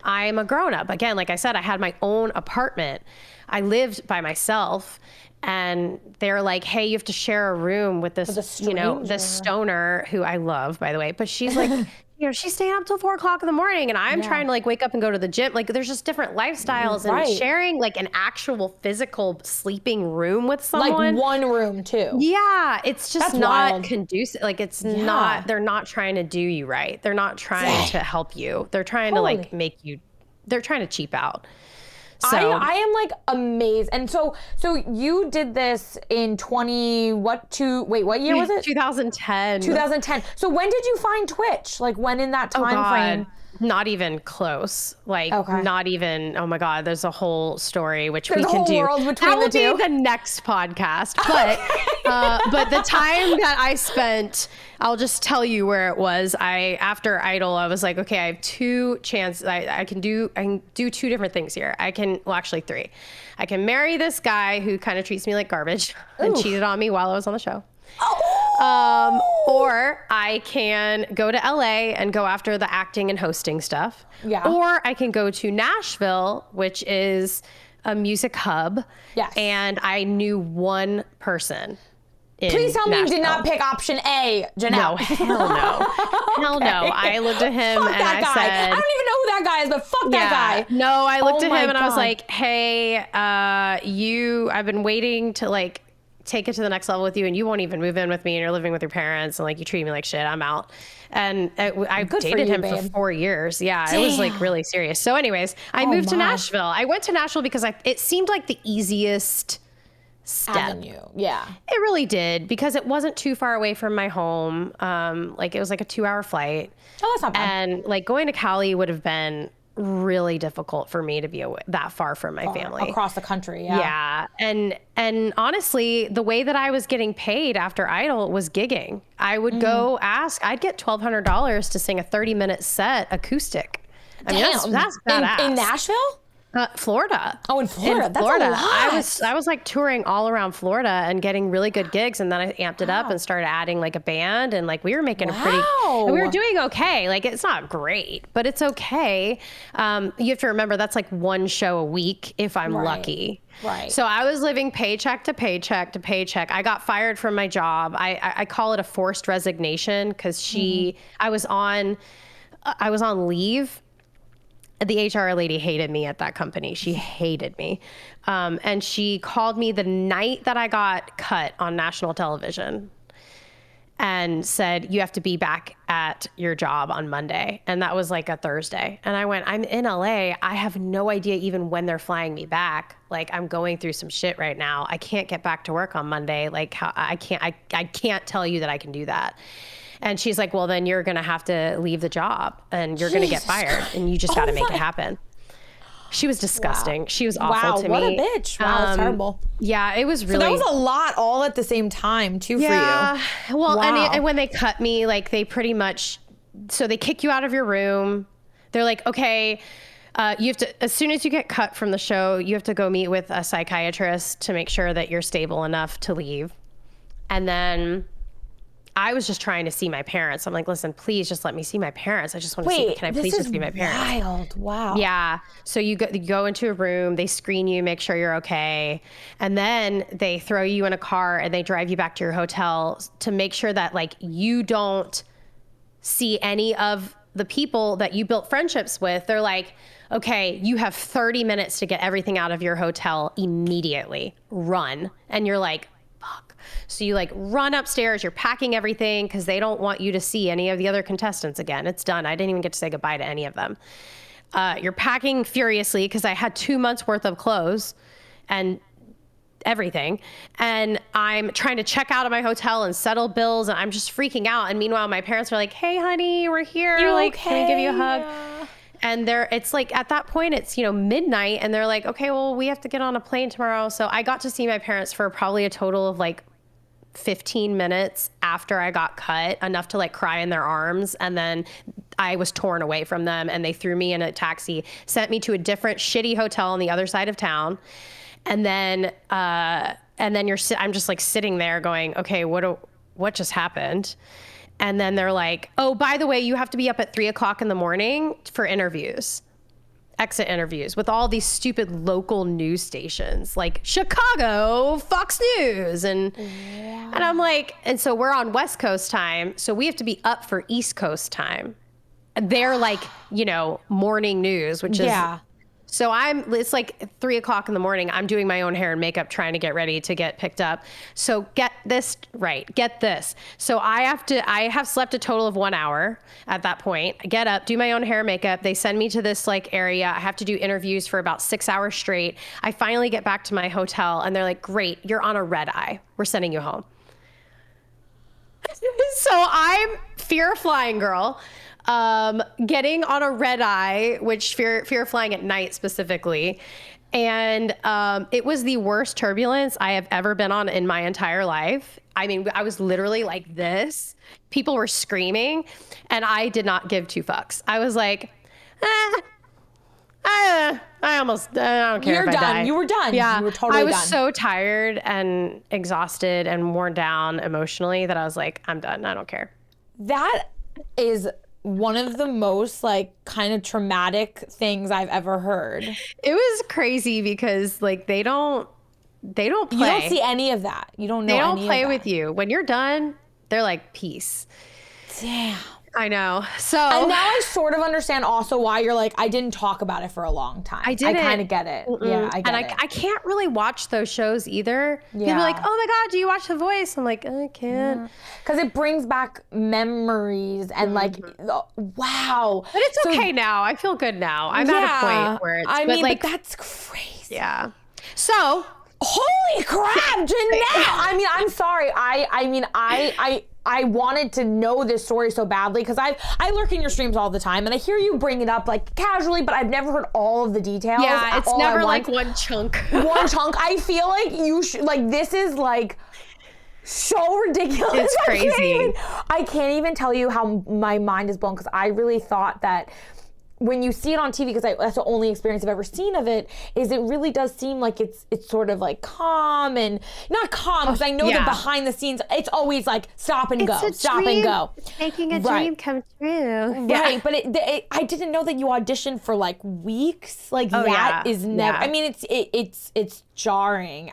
I'm a grown up. Again, like I said, I had my own apartment. I lived by myself. And they're like, hey, you have to share a room with this, this stoner who I love, by the way. But she's like, she's staying up till 4 o'clock in the morning. And I'm trying to like wake up and go to the gym. Like there's just different lifestyles and sharing like an actual physical sleeping room with someone. Like one room too. Yeah. It's just not conducive. Like it's not, they're not trying to do you right. They're not trying to help you. They're trying to like they're trying to cheap out. So I am like amazed. And so you did this in what year was it? 2010. 2010. So when did you find Twitch? Like when in that time frame? Not even close. Like not even, oh my God, there's a whole story which we can do. There's a whole world between the two. That will be the next podcast. But the time that I spent, I'll just tell you where it was. After Idol, I was like, okay, I have 2 chances. I can do 2 different things here. Actually 3. I can marry this guy who kind of treats me like garbage and cheated on me while I was on the show. Or I can go to LA and go after the acting and hosting stuff. Yeah. Or I can go to Nashville, which is a music hub. Yes. And I knew one person. Please tell me you did not pick option A, Janell. No, hell no. Hell no. I looked at him and I said, I don't even know who that guy is, but fuck that guy. No, I looked at him and I was like, hey, I've been waiting to like take it to the next level with you and you won't even move in with me and you're living with your parents and like you treat me like shit. I'm out. And I dated him for 4 years. Yeah. Damn. It was like really serious. So anyways, I moved to Nashville. I went to Nashville because it seemed like the easiest step. Avenue. Yeah. It really did because it wasn't too far away from my home. Like it was like a 2-hour flight. Oh, that's not bad. And like going to Cali would have been really difficult for me to be that far from my family across the country. Yeah. And honestly, the way that I was getting paid after Idol was gigging. I would go I'd get $1,200 to sing a 30-minute set acoustic. I mean, that's badass. In Nashville? Florida. Oh, in Florida. That's a lot. I was like touring all around Florida and getting really good gigs. And then I amped it up and started adding like a band. And like we were making we were doing okay. Like it's not great, but it's okay. You have to remember that's like 1 show a week if I'm lucky. Right. So I was living paycheck to paycheck to paycheck. I got fired from my job. I call it a forced resignation because I was on leave. The HR lady hated me at that company. She hated me. And she called me the night that I got cut on national television and said, you have to be back at your job on Monday. And that was like a Thursday. And I went, I'm in LA. I have no idea even when they're flying me back. Like I'm going through some shit right now. I can't get back to work on Monday. Like I can't tell you that I can do that. And she's like, well, then you're going to have to leave the job and you're going to get fired and you just got to make it happen. She was disgusting. Wow. She was awful to me. What a bitch. Wow, that's terrible. Yeah, it was really. So that was a lot all at the same time too for you. Well, and when they cut me, like they pretty much, so they kick you out of your room. They're like, okay, you have to, as soon as you get cut from the show, you have to go meet with a psychiatrist to make sure that you're stable enough to leave. And then I was just trying to see my parents. I'm like, listen, please just let me see my parents. I just want to see, can I please just see my parents? Wild. Wow. Yeah. So you go into a room, they screen you, make sure you're okay. And then they throw you in a car and they drive you back to your hotel to make sure that like you don't see any of the people that you built friendships with. They're like, okay, you have 30 minutes to get everything out of your hotel immediately. Run. And you're like, fuck. So you like run upstairs, you're packing everything because they don't want you to see any of the other contestants again. It's done. I didn't even get to say goodbye to any of them. You're packing furiously because I had 2 months worth of clothes and everything. And I'm trying to check out of my hotel and settle bills and I'm just freaking out. And meanwhile, my parents are like, hey honey, we're here. You're like, okay? Can we give you a hug? Yeah. And it's like, at that point, it's, midnight and they're like, okay, well, we have to get on a plane tomorrow. So I got to see my parents for probably a total of like 15 minutes after I got cut, enough to like cry in their arms. And then I was torn away from them, and they threw me in a taxi, sent me to a different shitty hotel on the other side of town. And then I'm just like sitting there going, okay, what just happened? And then they're like, oh, by the way, you have to be up at 3:00 in the morning for interviews. Exit interviews with all these stupid local news stations like Chicago, Fox News. And I'm like, and so we're on West Coast time. So we have to be up for East Coast time. They're like, morning news, which is, so it's like 3:00 in the morning. I'm doing my own hair and makeup, trying to get ready to get picked up. So get this right. Get this. So I have slept a total of 1 hour at that point. I get up, do my own hair and makeup. They send me to this like area. I have to do interviews for about 6 hours straight. I finally get back to my hotel, and they're like, great, you're on a red eye. We're sending you home. So I'm fear of flying girl. Getting on a red eye, which fear of flying at night specifically. And it was the worst turbulence I have ever been on in my entire life. I mean, I was literally like this. People were screaming, and I did not give two fucks. I was like, I don't care. You're if I done. die. You were done. Yeah. You were totally I was done. so tired and exhausted and worn down emotionally that I was like, I'm done. I don't care. That is one of the most like kind of traumatic things I've ever heard. It was crazy because like they don't play. You don't see any of that. You don't know. They don't play with you. When you're done, they're like, peace. Damn. I know. So and now I sort of understand also why you're like, I didn't talk about it for a long time. I didn't. I kind of get it. Yeah, I get it. I can't really watch those shows either. Yeah. People are like, oh my God, do you watch The Voice? I'm like, I can't. Because it brings back memories and like, wow. But it's okay now. I feel good now. I'm at a point where it's, but that's crazy. Yeah. So. Holy crap, Janell! I mean, I'm sorry. I wanted to know this story so badly because I lurk in your streams all the time, and I hear you bring it up like casually, but I've never heard all of the details. Yeah, it's never like one chunk. One chunk. I feel like this is like so ridiculous. It's crazy. I can't even tell you how my mind is blown because I really thought that when you see it on TV, because that's the only experience I've ever seen of it, is it really does seem like it's sort of like calm and not calm, because I know that behind the scenes it's always like stop and go. It's making a dream come true. Right, but I didn't know that you auditioned for like weeks. Like that is never. I mean, it's jarring.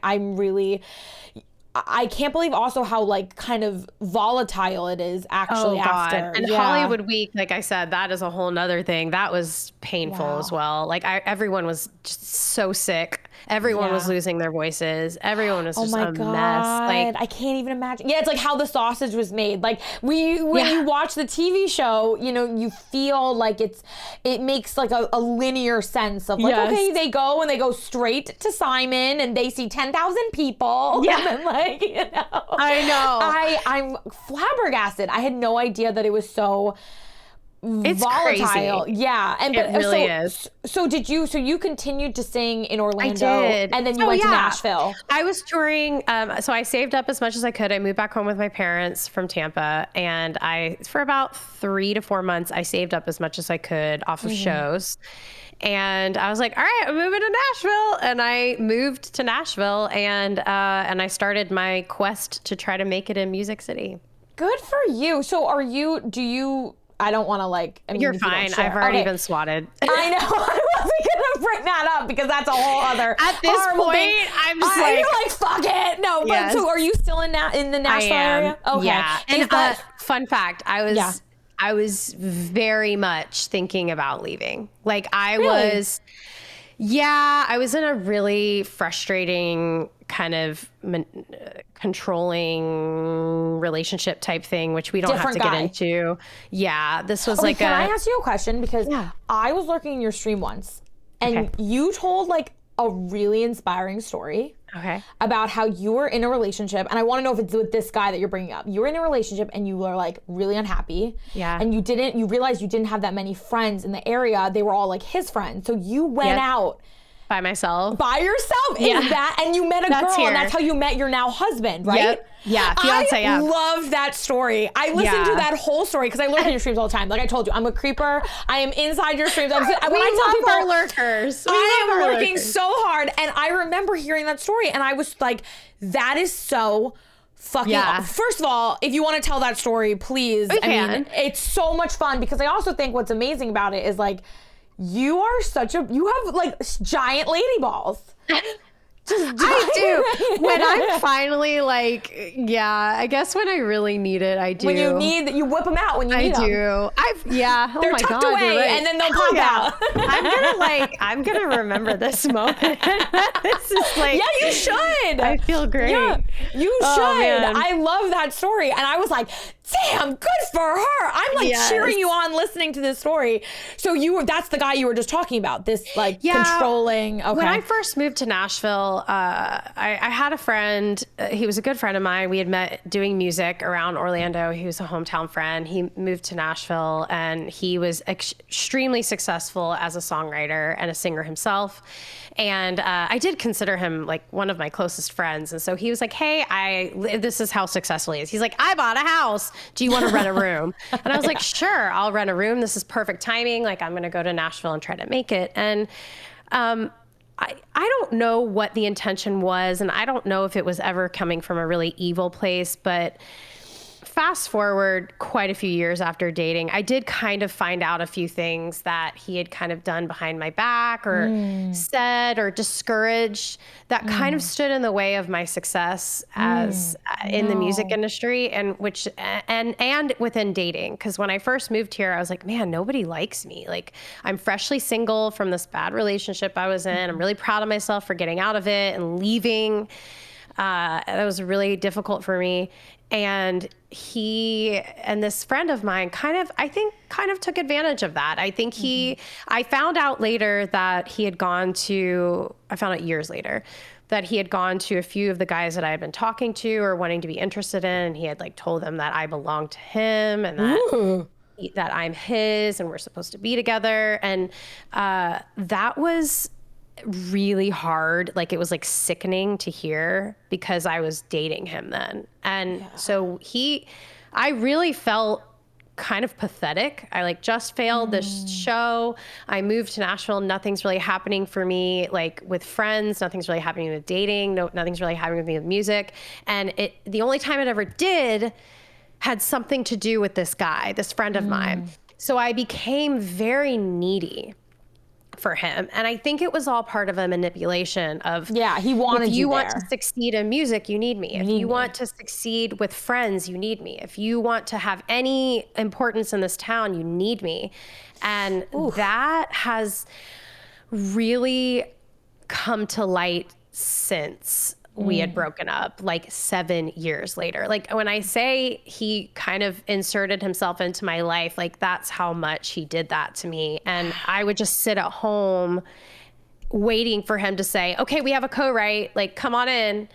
I can't believe also how like kind of volatile it is actually after. And Hollywood Week, like I said, that is a whole nother thing. That was painful as well. Like everyone was just so sick. Everyone was losing their voices. Everyone was just a mess. Like I can't even imagine. Yeah, it's like how the sausage was made. Like when you watch the TV show, you feel like it makes like a linear sense of like, okay, they go straight to Simon and they see 10,000 people. Yeah. And then like, I know. I'm flabbergasted. I had no idea that it was so it's volatile. Crazy. Yeah. And it really is. So you continued to sing in Orlando? I did. And then you went to Nashville. I was touring. So I saved up as much as I could. I moved back home with my parents from Tampa, and for about 3 to 4 months, I saved up as much as I could off of shows. And I was like, all right, I'm moving to Nashville. And I moved to Nashville, and I started my quest to try to make it in Music City. Good for you. So I don't want to like. I mean, you're fine. I've already been swatted. I know. I wasn't gonna bring that up because that's a whole other. At this point, thing. I'm just you're like, fuck it. No, but so are you still in the Nashville area? Okay. Yeah. And fun fact, I was very much thinking about leaving. Like I was in a really frustrating kind of controlling relationship type thing, which we don't have to get into. Yeah, this was Can I ask you a question? Because I was lurking in your stream once, and you told like a really inspiring story. Okay. About how you were in a relationship, and I want to know if it's with this guy that you're bringing up. You were in a relationship and you were like really unhappy. Yeah. And you realized you didn't have that many friends in the area. They were all like his friends. So you went out by myself. By yourself? Yeah. Is that, and you met a girl, and that's how you met your now husband, right? Yep. Yeah, fiance. I love that story. I listen to that whole story because I lurk in your streams all the time. Like I told you, I'm a creeper. I am inside your streams. When I tell people, our lurkers. I am working so hard, and I remember hearing that story, and I was like, that is so fucking First of all, if you want to tell that story, please. I mean, it's so much fun because I also think what's amazing about it is like you have like giant lady balls. I do. When I'm finally like, I guess when I really need it, I do. When you need, you whip them out when you need them. I do. They're tucked away, right. And then they'll pop out. I'm gonna remember this moment. This is like, yeah, you should. I feel great. Yeah, you should. Man. I love that story, and I was like, damn, good for her. I'm like cheering you on listening to this story. So that's the guy you were just talking about, this like controlling. Okay. When I first moved to Nashville, I had a friend, he was a good friend of mine. We had met doing music around Orlando. He was a hometown friend. He moved to Nashville and he was extremely successful as a songwriter and a singer himself. And I did consider him like one of my closest friends. And so he was like, hey, this is how successful he is. He's like, I bought a house. Do you want to rent a room? And I was like, sure, I'll rent a room. This is perfect timing. Like I'm going to go to Nashville and try to make it. And I don't know what the intention was. And I don't know if it was ever coming from a really evil place, but fast forward quite a few years after dating, I did kind of find out a few things that he had kind of done behind my back or said or discouraged that kind of stood in the way of my success as in the music industry and within dating. Because when I first moved here, I was like, man, nobody likes me. Like I'm freshly single from this bad relationship I was in. I'm really proud of myself for getting out of it and leaving. That was really difficult for me. And he and this friend of mine kind of took advantage of that. I think I found out later that he had gone to, I found out years later, that he had gone to a few of the guys that I had been talking to or wanting to be interested in. And he had like told them that I belonged to him and that I'm his and we're supposed to be together. And that was really hard. Like it was like sickening to hear because I was dating him then. And so I really felt kind of pathetic. I like just failed this show. I moved to Nashville. Nothing's really happening for me, like with friends, nothing's really happening with dating. Nothing's really happening with me with music. And the only time it ever did had something to do with this guy, this friend of mine. So I became very needy for him. And I think it was all part of a manipulation of, he wanted if you want to succeed in music, you need me. If you want to succeed with friends, you need me. If you want to have any importance in this town, you need me. And that has really come to light since we had broken up, like 7 years later. Like when I say he kind of inserted himself into my life, like that's how much he did that to me. And I would just sit at home waiting for him to say, okay, we have a co-write, like come on in.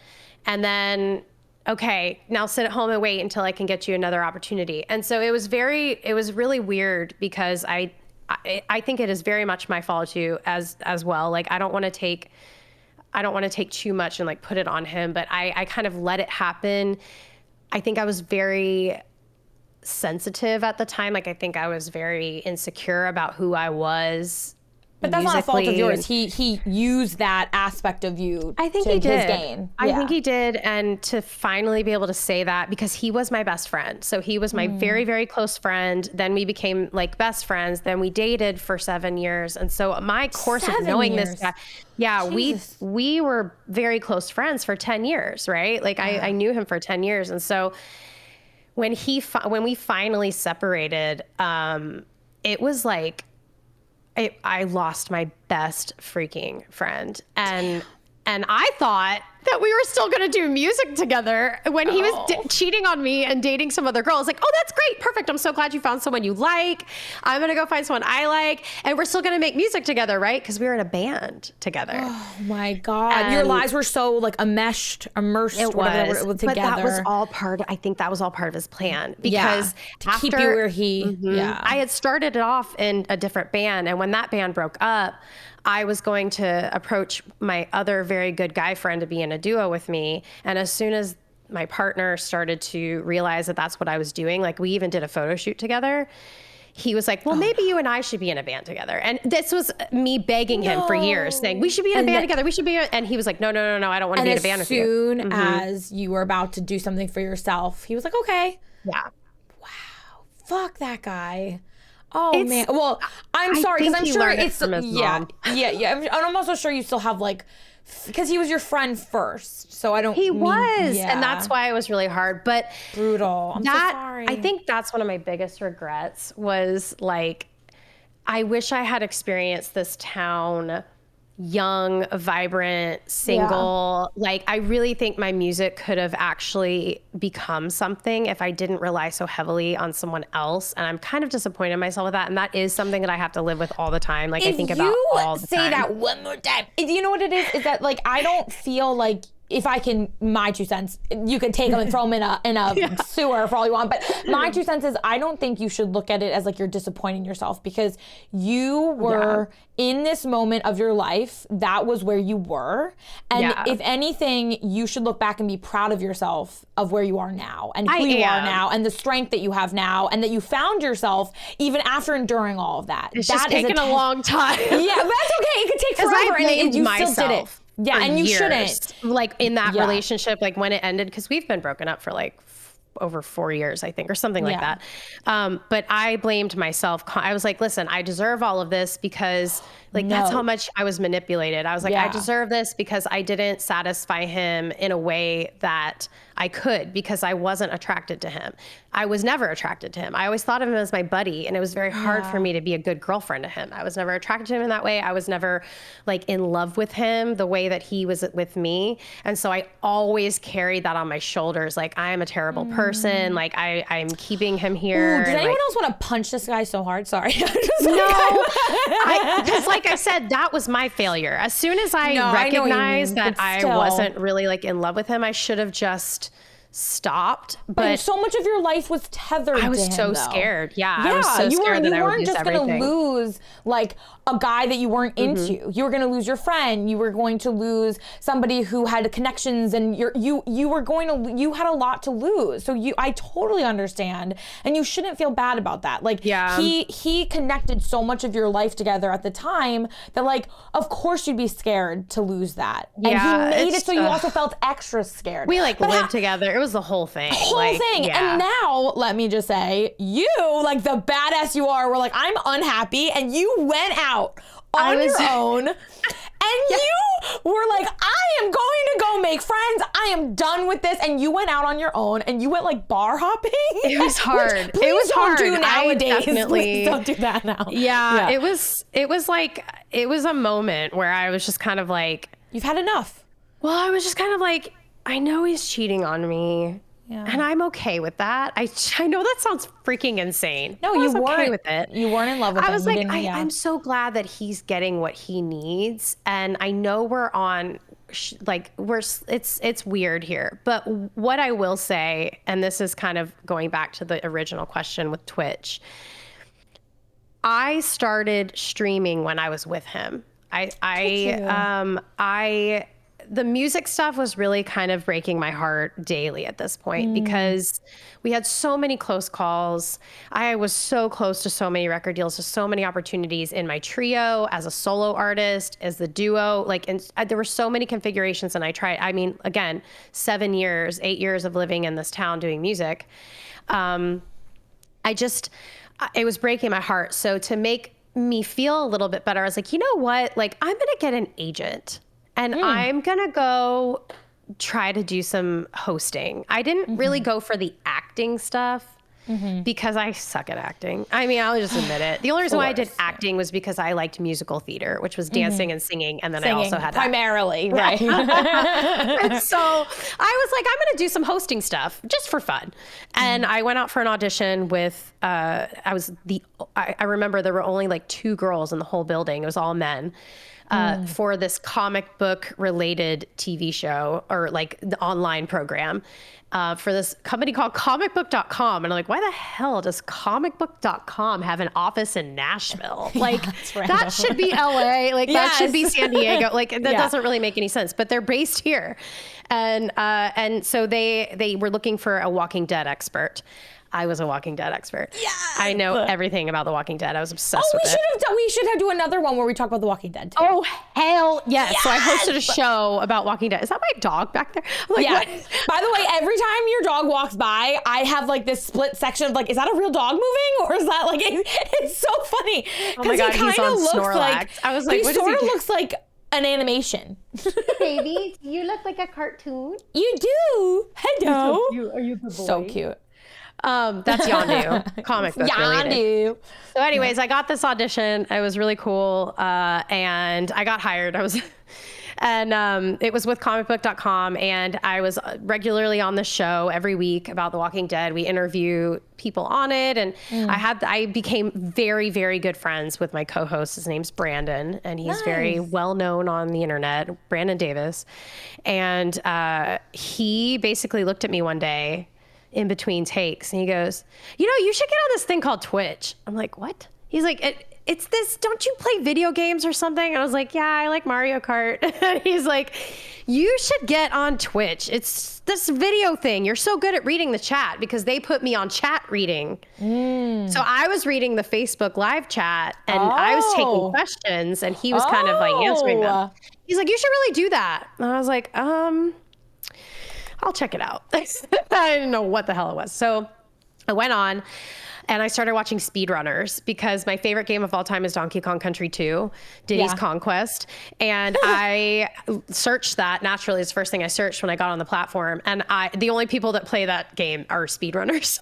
And then, okay, now sit at home and wait until I can get you another opportunity. And so it was really weird because I think it is very much my fault too as well. Like I don't want to take too much and like put it on him, but I kind of let it happen. I think I was very sensitive at the time. Like I think I was very insecure about who I was. But that's not a fault of yours. He used that aspect of you. I think he did. His gain. I think he did. And to finally be able to say that because he was my best friend. So he was my very, very close friend. Then we became like best friends. Then we dated for 7 years. And so my course of knowing this guy, we were very close friends for 10 years, right? Like I knew him for 10 years. And so when we finally separated, it was like, I lost my best freaking friend. And I thought that we were still going to do music together when he was cheating on me and dating some other girl. I was like, oh, that's great. Perfect. I'm so glad you found someone you like. I'm going to go find someone I like. And we're still going to make music together, right? Because we were in a band together. Oh my God. And your lives were so like immersed together. But that was all I think that was all part of his plan. Because to keep you where he, I had started it off in a different band. And when that band broke up, I was going to approach my other very good guy friend to be in a duo with me. And as soon as my partner started to realize that that's what I was doing, like we even did a photo shoot together, he was like, well, maybe you and I should be in a band together. And this was me begging him for years, saying, we should be in a band together. We should be. And he was like, no, I don't want to be in a band with you. As soon as you were about to do something for yourself, he was like, okay. Yeah. Wow. Fuck that guy. Oh, man. Well, I'm sorry, because I'm sure it's, yeah. I'm also sure you still have like, because he was your friend first, so I don't. He was, and that's why it was really hard. But brutal. I'm so sorry. I think that's one of my biggest regrets was like, I wish I had experienced this town, young, vibrant, single. Like, I really think my music could have actually become something if I didn't rely so heavily on someone else. And I'm kind of disappointed in myself with that. And that is something that I have to live with all the time. Like, I think about all the time. Say that one more time. You know what it is? Is that like, I don't feel like, if I can, my 2 cents, you can take them and throw them in a sewer for all you want. But my 2 cents is, I don't think you should look at it as like you're disappointing yourself, because you were in this moment of your life. That was where you were. And if anything, you should look back and be proud of yourself, of where you are now and who you are now and the strength that you have now, and that you found yourself even after enduring all of that. It's just taken a long time. Yeah, but that's okay. It could take forever, and you still did it. Yeah, and you shouldn't. Like in that relationship, like when it ended, because we've been broken up for like over 4 years, I think, or something like that. But I blamed myself. I was like, listen, I deserve all of this because like that's how much I was manipulated. I was like, I deserve this because I didn't satisfy him in a way that I could, because I wasn't attracted to him. I was never attracted to him. I always thought of him as my buddy, and it was very hard for me to be a good girlfriend to him. I was never attracted to him in that way. I was never like in love with him the way that he was with me. And so I always carried that on my shoulders. Like, I am a terrible person. Like I'm keeping him here. Does anyone else want to punch this guy so hard? Sorry. Because like I said, that was my failure. As soon as I recognized that I wasn't really like in love with him, I should have just stopped. But so much of your life was tethered to him. I was so scared. I was so scared that I would lose everything. You weren't just going to lose like a guy that you weren't into. You were going to lose your friend. You were going to lose somebody who had connections, and you had a lot to lose. So I totally understand, and you shouldn't feel bad about that. Like he connected so much of your life together at the time that like, of course you'd be scared to lose that. And he made it so you also felt extra scared. We like lived together. It was the whole thing. And now, let me just say, you, like the badass you are, were like, I'm unhappy, and you went out on your own, and you were like, I am going to go make friends. I am done with this. And you went out on your own, and you went like bar hopping. It was hard. It was hard. Do nowadays. Please don't do that now. Yeah. It was a moment where I was just kind of like, you've had enough. Well, I was just kind of like, I know he's cheating on me. And I'm okay with that. I know that sounds freaking insane. No, you weren't okay with it. You weren't in love with him. I was like, I'm so glad that he's getting what he needs. And I know we're on, it's weird here. But what I will say, and this is kind of going back to the original question with Twitch, I started streaming when I was with him. The music stuff was really kind of breaking my heart daily at this point, because we had so many close calls. I was so close to so many record deals, to so many opportunities in my trio, as a solo artist, as the duo. There were so many configurations, and I tried. I mean, again, 8 years of living in this town doing music. It was breaking my heart. So to make me feel a little bit better, I was like, you know what? Like, I'm going to get an agent. And I'm going to go try to do some hosting. I didn't really go for the acting stuff because I suck at acting. I mean, I'll just admit it. The only reason why I did acting was because I liked musical theater, which was dancing and singing. And then I also had primarily, right. And so I was like, I'm going to do some hosting stuff just for fun. And I went out for an audition with, I remember there were only like 2 girls in the whole building. It was all men. For this comic book related TV show, or like the online program, for this company called comicbook.com. And I'm like, why the hell does comicbook.com have an office in Nashville? Like that should be LA. Like that should be San Diego. Like that doesn't really make any sense, but they're based here. And so they were looking for a Walking Dead expert. I was a Walking Dead expert. Yeah, I know everything about The Walking Dead. I was obsessed with it. We should do another one where we talk about The Walking Dead too. Oh, hell yes. So I hosted a show about Walking Dead. Is that my dog back there? I'm like, what? By the way, every time your dog walks by, I have like this split section of like, is that a real dog moving? Or is that like, it's so funny. Oh my God, he's on Snorlax. Like, I was like, he sort of looks like an animation. Baby, you look like a cartoon. You do. Hello. Are you the boy? So cute. That's Yondu, comic book related. So anyways, I got this audition. It was really cool. And I got hired. It was with comicbook.com, and I was regularly on the show every week about The Walking Dead. We interview people on it, and I became very, very good friends with my co-host. His name's Brandon, and he's very well known on the internet, Brandon Davis. And he basically looked at me one day in between takes, and he goes, you should get on this thing called Twitch. I'm like, what? He's like, it's this, don't you play video games or something? And I was like, yeah, I like Mario Kart. He's like, you should get on Twitch. It's this video thing. You're so good at reading the chat, because they put me on chat reading. So I was reading the Facebook live chat, and I was taking questions, and he was kind of like answering them. He's like, you should really do that. And I was like, I'll check it out. I didn't know what the hell it was. So I went on and I started watching speedrunners, because my favorite game of all time is Donkey Kong Country 2, Diddy's Conquest. And I searched that. Naturally, it's the first thing I searched when I got on the platform. And the only people that play that game are speedrunners.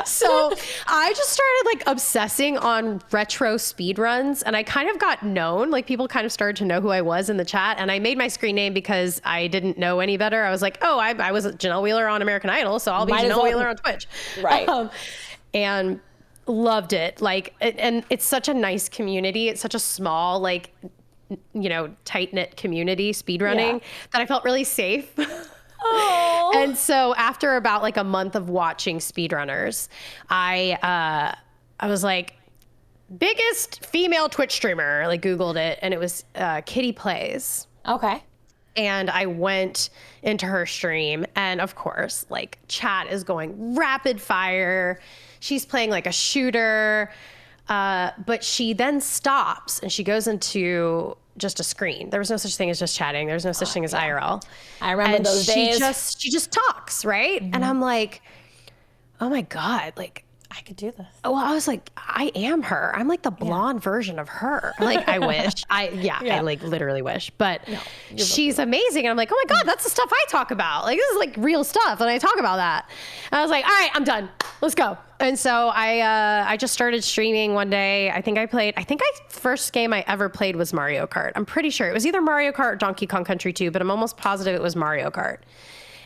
So I just started like obsessing on retro speedruns, and I kind of got known. Like people kind of started to know who I was in the chat. And I made my screen name because I didn't know any better. I was like, oh, I was JanellWheeler on American Idol, so I'll be JanellWheeler on Twitch. Right. And loved it. Like, and it's such a nice community. It's such a small, like, tight knit community, speedrunning, that I felt really safe. Oh. And so after about like a month of watching speedrunners, I was like, biggest female Twitch streamer, like Googled it, and it was Kitty Plays. Okay. And I went into her stream, and of course, like, chat is going rapid fire. She's playing like a shooter, but she then stops and she goes into just a screen. There was no such thing as just chatting. There was no such thing as IRL. I remember those days. She just talks, right? And I'm like, oh my God, like, I could do this. Well, I was like, I am her. I'm like the blonde version of her. Like, I wish. I like literally wish. But she's amazing. And I'm like, oh my God, that's the stuff I talk about. Like, this is like real stuff. And I talk about that. And I was like, all right, I'm done. Let's go. And so I just started streaming one day. I think first game I ever played was Mario Kart. I'm pretty sure it was either Mario Kart or Donkey Kong Country 2, but I'm almost positive it was Mario Kart.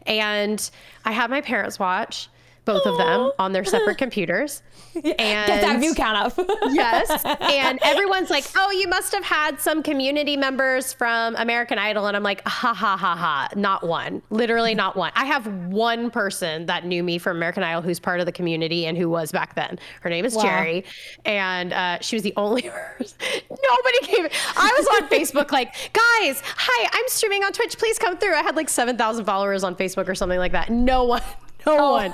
And I had my parents watch both of them on their separate computers. And get that view count up. Yes. And everyone's like, oh, you must have had some community members from American Idol. And I'm like, ha, ha, ha, ha. Not one. Literally not one. I have one person that knew me from American Idol who's part of the community and who was back then. Her name is Jerry. And she was the only person. Nobody came. I was on Facebook like, guys, hi, I'm streaming on Twitch. Please come through. I had like 7,000 followers on Facebook or something like that. No one. No one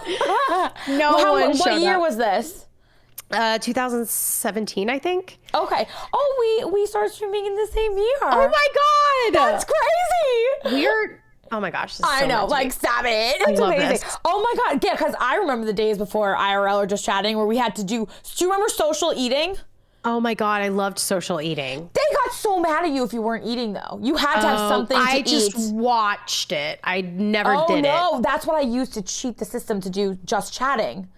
showed What year up. was this? 2017, I think. Okay. Oh, we started streaming in the same year. Oh my God. That's crazy. Oh my gosh. I know. Like, stop it. It's amazing. This. Oh my God. Yeah, because I remember the days before IRL or just chatting where we had to do you remember social eating? Oh my God, I loved social eating. They got so mad at you if you weren't eating, though. You had to have something to eat. I just watched it. I never did it. Oh, no. That's what I used to cheat the system to do just chatting.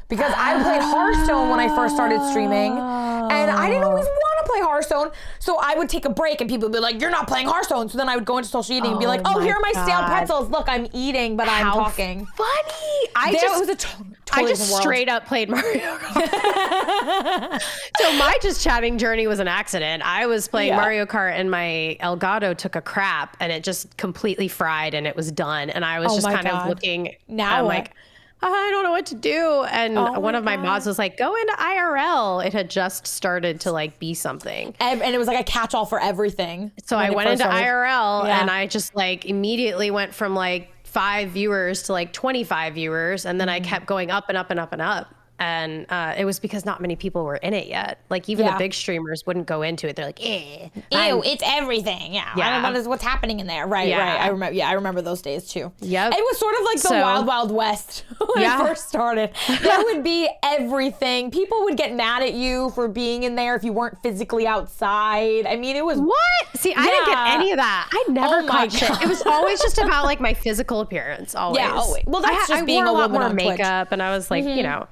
Because I played Hearthstone when I first started streaming. And I didn't always want to play Hearthstone. So I would take a break and people would be like, you're not playing Hearthstone. So then I would go into social eating and be like, oh, here are my stale pretzels. Look, I'm eating, but I'm talking. Funny. I just straight up played Mario Kart. So my just chatting journey was an accident. I was playing Mario Kart and my Elgato took a crap and it just completely fried and it was done. And I was just kind of looking. Now like, I don't know what to do. And one of my mods was like, go into IRL. It had just started to like be something. And it was like a catch-all for everything. So I went into IRL and I just like immediately went from like 5 viewers to like 25 viewers. And then I kept going up and up and up and up. And it was because not many people were in it yet. Like even the big streamers wouldn't go into it. They're like, ew, it's everything. Yeah. I don't know what's happening in there. Right. I remember those days too. Yep. It was sort of like the Wild Wild West when I first started. There would be everything. People would get mad at you for being in there if you weren't physically outside. I mean, it was what? See, I didn't get any of that. I never caught shit. It was always just about like my physical appearance. Always. Yeah. Always. Well, that's just being wore a lot woman more on makeup, Twitch. and I was like, you know.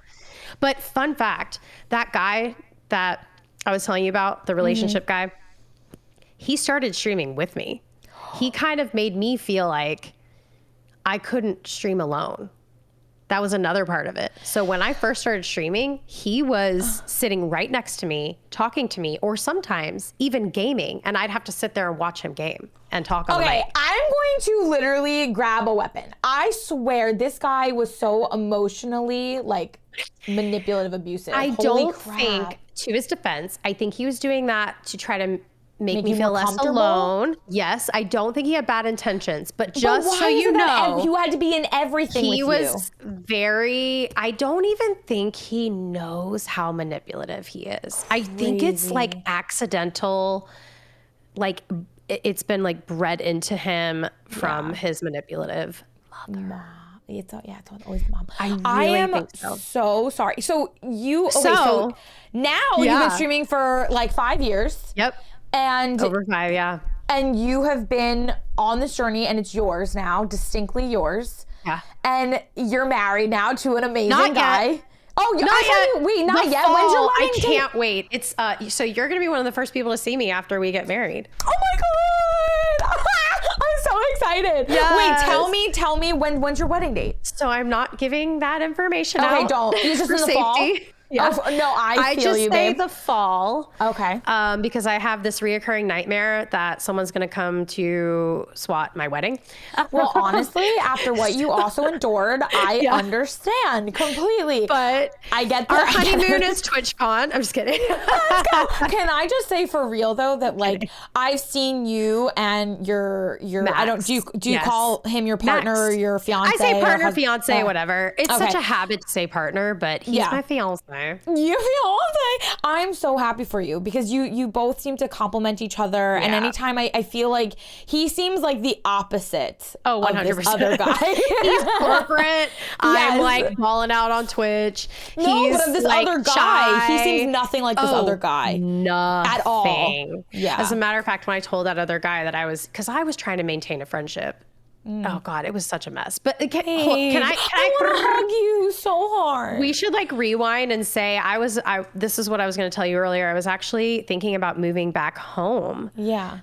But fun fact, that guy that I was telling you about, the relationship guy, he started streaming with me. He kind of made me feel like I couldn't stream alone. That was another part of it. So when I first started streaming, he was sitting right next to me, talking to me, or sometimes even gaming. And I'd have to sit there and watch him game and talk on the mic. I'm going to literally grab a weapon. I swear this guy was so emotionally like manipulative, abusive. I don't think, to his defense, I think he was doing that to try to make me feel less alone. Yes, I don't think he had bad intentions, but just so you know, you had to be in everything with you. He was very, I don't even think he knows how manipulative he is. I think it's like accidental, like it's been like bred into him from his manipulative mother. It's always mom. I really think so sorry. So now you've been streaming for like 5 years. Yep. And over 5, yeah. And you have been on this journey and it's yours now, distinctly yours. Yeah. And you're married now to an amazing Not guy. Yet. Oh, not yet. Wait, not yet. Fall, When's your I wedding can't wait. It's so you're gonna be one of the first people to see me after we get married. Oh my god! I'm so excited. Yes. Wait, tell me when's your wedding date? So I'm not giving that information out. Okay, don't. You just for in the safety. Fall? Yeah. Oh, no, I feel just you, say babe. the fall. Okay. Because I have this reoccurring nightmare that someone's going to come to swat my wedding. Well, honestly, after what you also endured, I understand completely. But I get our honeymoon is TwitchCon. I'm just kidding. Can I just say for real though that like I've seen you and your Max. I don't do you call him your partner or your fiance? I say partner, fiance, whatever. It's Okay. such a habit to say partner, but he's my fiance. Your fiance. I'm so happy for you because you both seem to complement each other. And anytime I feel like he seems like the opposite of 100%. this other guy. He's corporate. I'm like balling out on Twitch. No, He's but of this like other guy, he shy. seems nothing like this other guy. Nothing. At all. Yeah. As a matter of fact, when I told that other guy that because I was trying to maintain a friendship. Oh God, it was such a mess. But can I want to hug you so hard. We should like rewind and say this is what I was going to tell you earlier. I was actually thinking about moving back home. Yeah.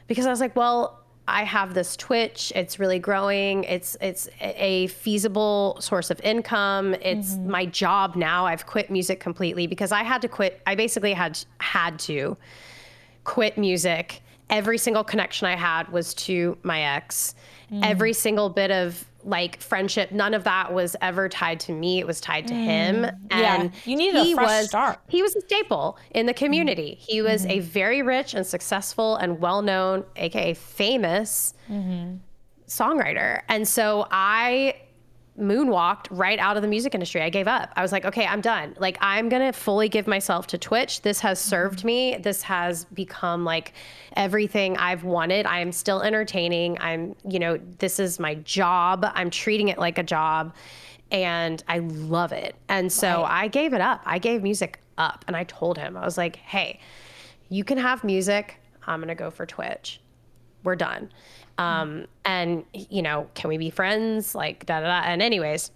Because I was like, well, I have this Twitch. It's really growing. It's a feasible source of income. It's my job now. I've quit music completely because I had to quit. I basically had to quit music. Every single connection I had was to my ex. Every single bit of like friendship, none of that was ever tied to me. It was tied to him. And you needed a fresh start. He was a staple in the community. He was a very rich and successful and well-known, AKA famous songwriter. And so I moonwalked right out of the music industry. I gave up. I was like, okay, I'm done. Like, I'm going to fully give myself to Twitch. This has served me. This has become like everything I've wanted. I am still entertaining. This is my job. I'm treating it like a job and I love it. And so I gave it up. I gave music up and I told him, I was like, hey, you can have music. I'm going to go for Twitch. We're done. And can we be friends? Like, da, da, da. And anyways,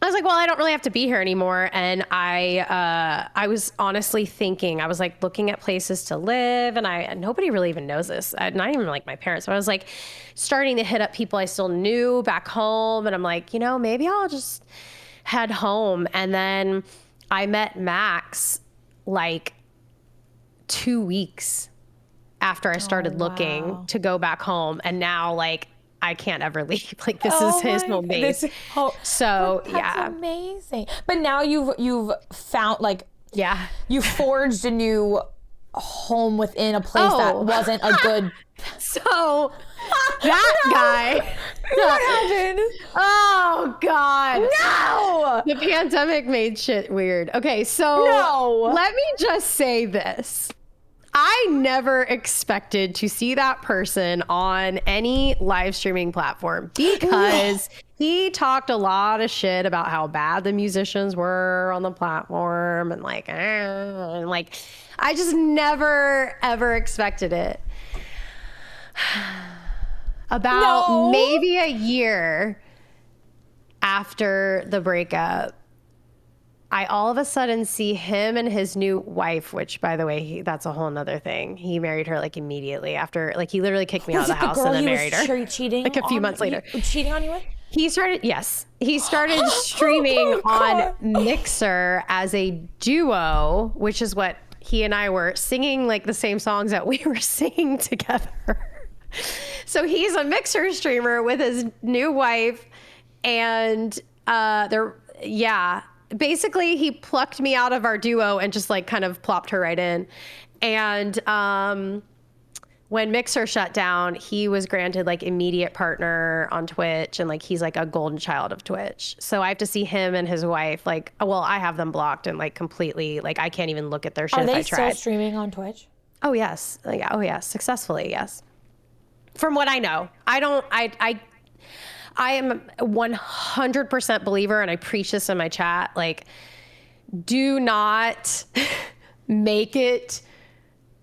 I was like, well, I don't really have to be here anymore. And I was honestly thinking, I was like looking at places to live and nobody really even knows this. Not even like my parents. So I was like starting to hit up people I still knew back home. And I'm like, maybe I'll just head home. And then I met Max like 2 weeks after I started looking to go back home. And now like I can't ever leave. Like this is his home base. So that's amazing. But now you've found like, yeah, you forged a new home within a place that wasn't a good. So that guy. What happened? Oh God. No. The pandemic made shit weird. Okay, so let me just say this. I never expected to see that person on any live streaming platform because he talked a lot of shit about how bad the musicians were on the platform and like I just never ever expected it. About maybe a year after the breakup, I all of a sudden see him and his new wife, which by the way, that's a whole nother thing. He married her like immediately after, like he literally kicked me out of the house and then married her. Cheating like a few months later. Cheating on you with? He started streaming on Mixer as a duo, which is what he and I were singing, like the same songs that we were singing together. So he's a Mixer streamer with his new wife, and basically he plucked me out of our duo and just like kind of plopped her right in. And when Mixer shut down, he was granted like immediate partner on Twitch, and like he's like a golden child of Twitch. So I have to see him and his wife, like, well, I have them blocked and like completely, like I can't even look at their shit if I tried. Are they still streaming on Twitch? Oh yes. Oh yes. Successfully, yes. From what I know. I am 100% believer, and I preach this in my chat, like, do not make it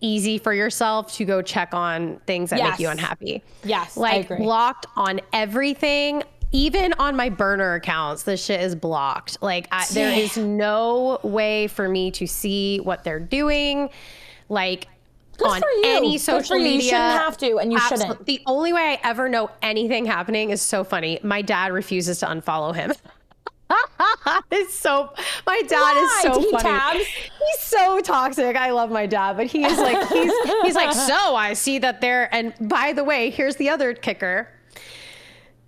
easy for yourself to go check on things that make you unhappy. Yes, like, I agree. Blocked on everything. Even on my burner accounts, this shit is blocked. Like, there is no way for me to see what they're doing. Like, good on for you. any social media. You shouldn't have to, and you shouldn't. The only way I ever know anything happening is so funny. My dad refuses to unfollow him. My dad is so funny. Tabs? He's so toxic. I love my dad, but he's like, he's like, so I see that they're, and by the way, here's the other kicker.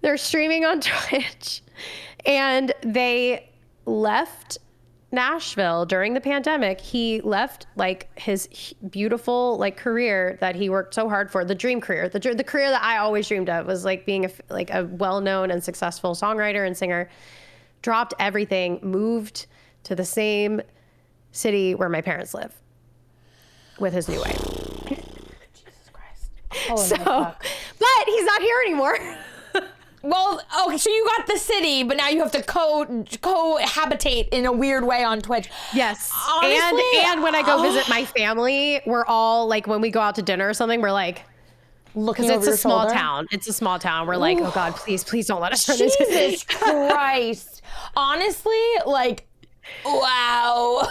They're streaming on Twitch, and they left Nashville during the pandemic. He left like his beautiful like career that he worked so hard for, the dream career, the career that I always dreamed of, was like being a well-known and successful songwriter and singer. Dropped everything, moved to the same city where my parents live with his new wife. Jesus Christ. But he's not here anymore. Well, okay, so you got the city, but now you have to cohabitate in a weird way on Twitch. Yes. Honestly, and when I go visit my family, we're all like, when we go out to dinner or something, we're like, looking because over it's your a small shoulder. town. It's a small town. We're like, oh God, please don't let us turn into Jesus Christ. Honestly, like, wow.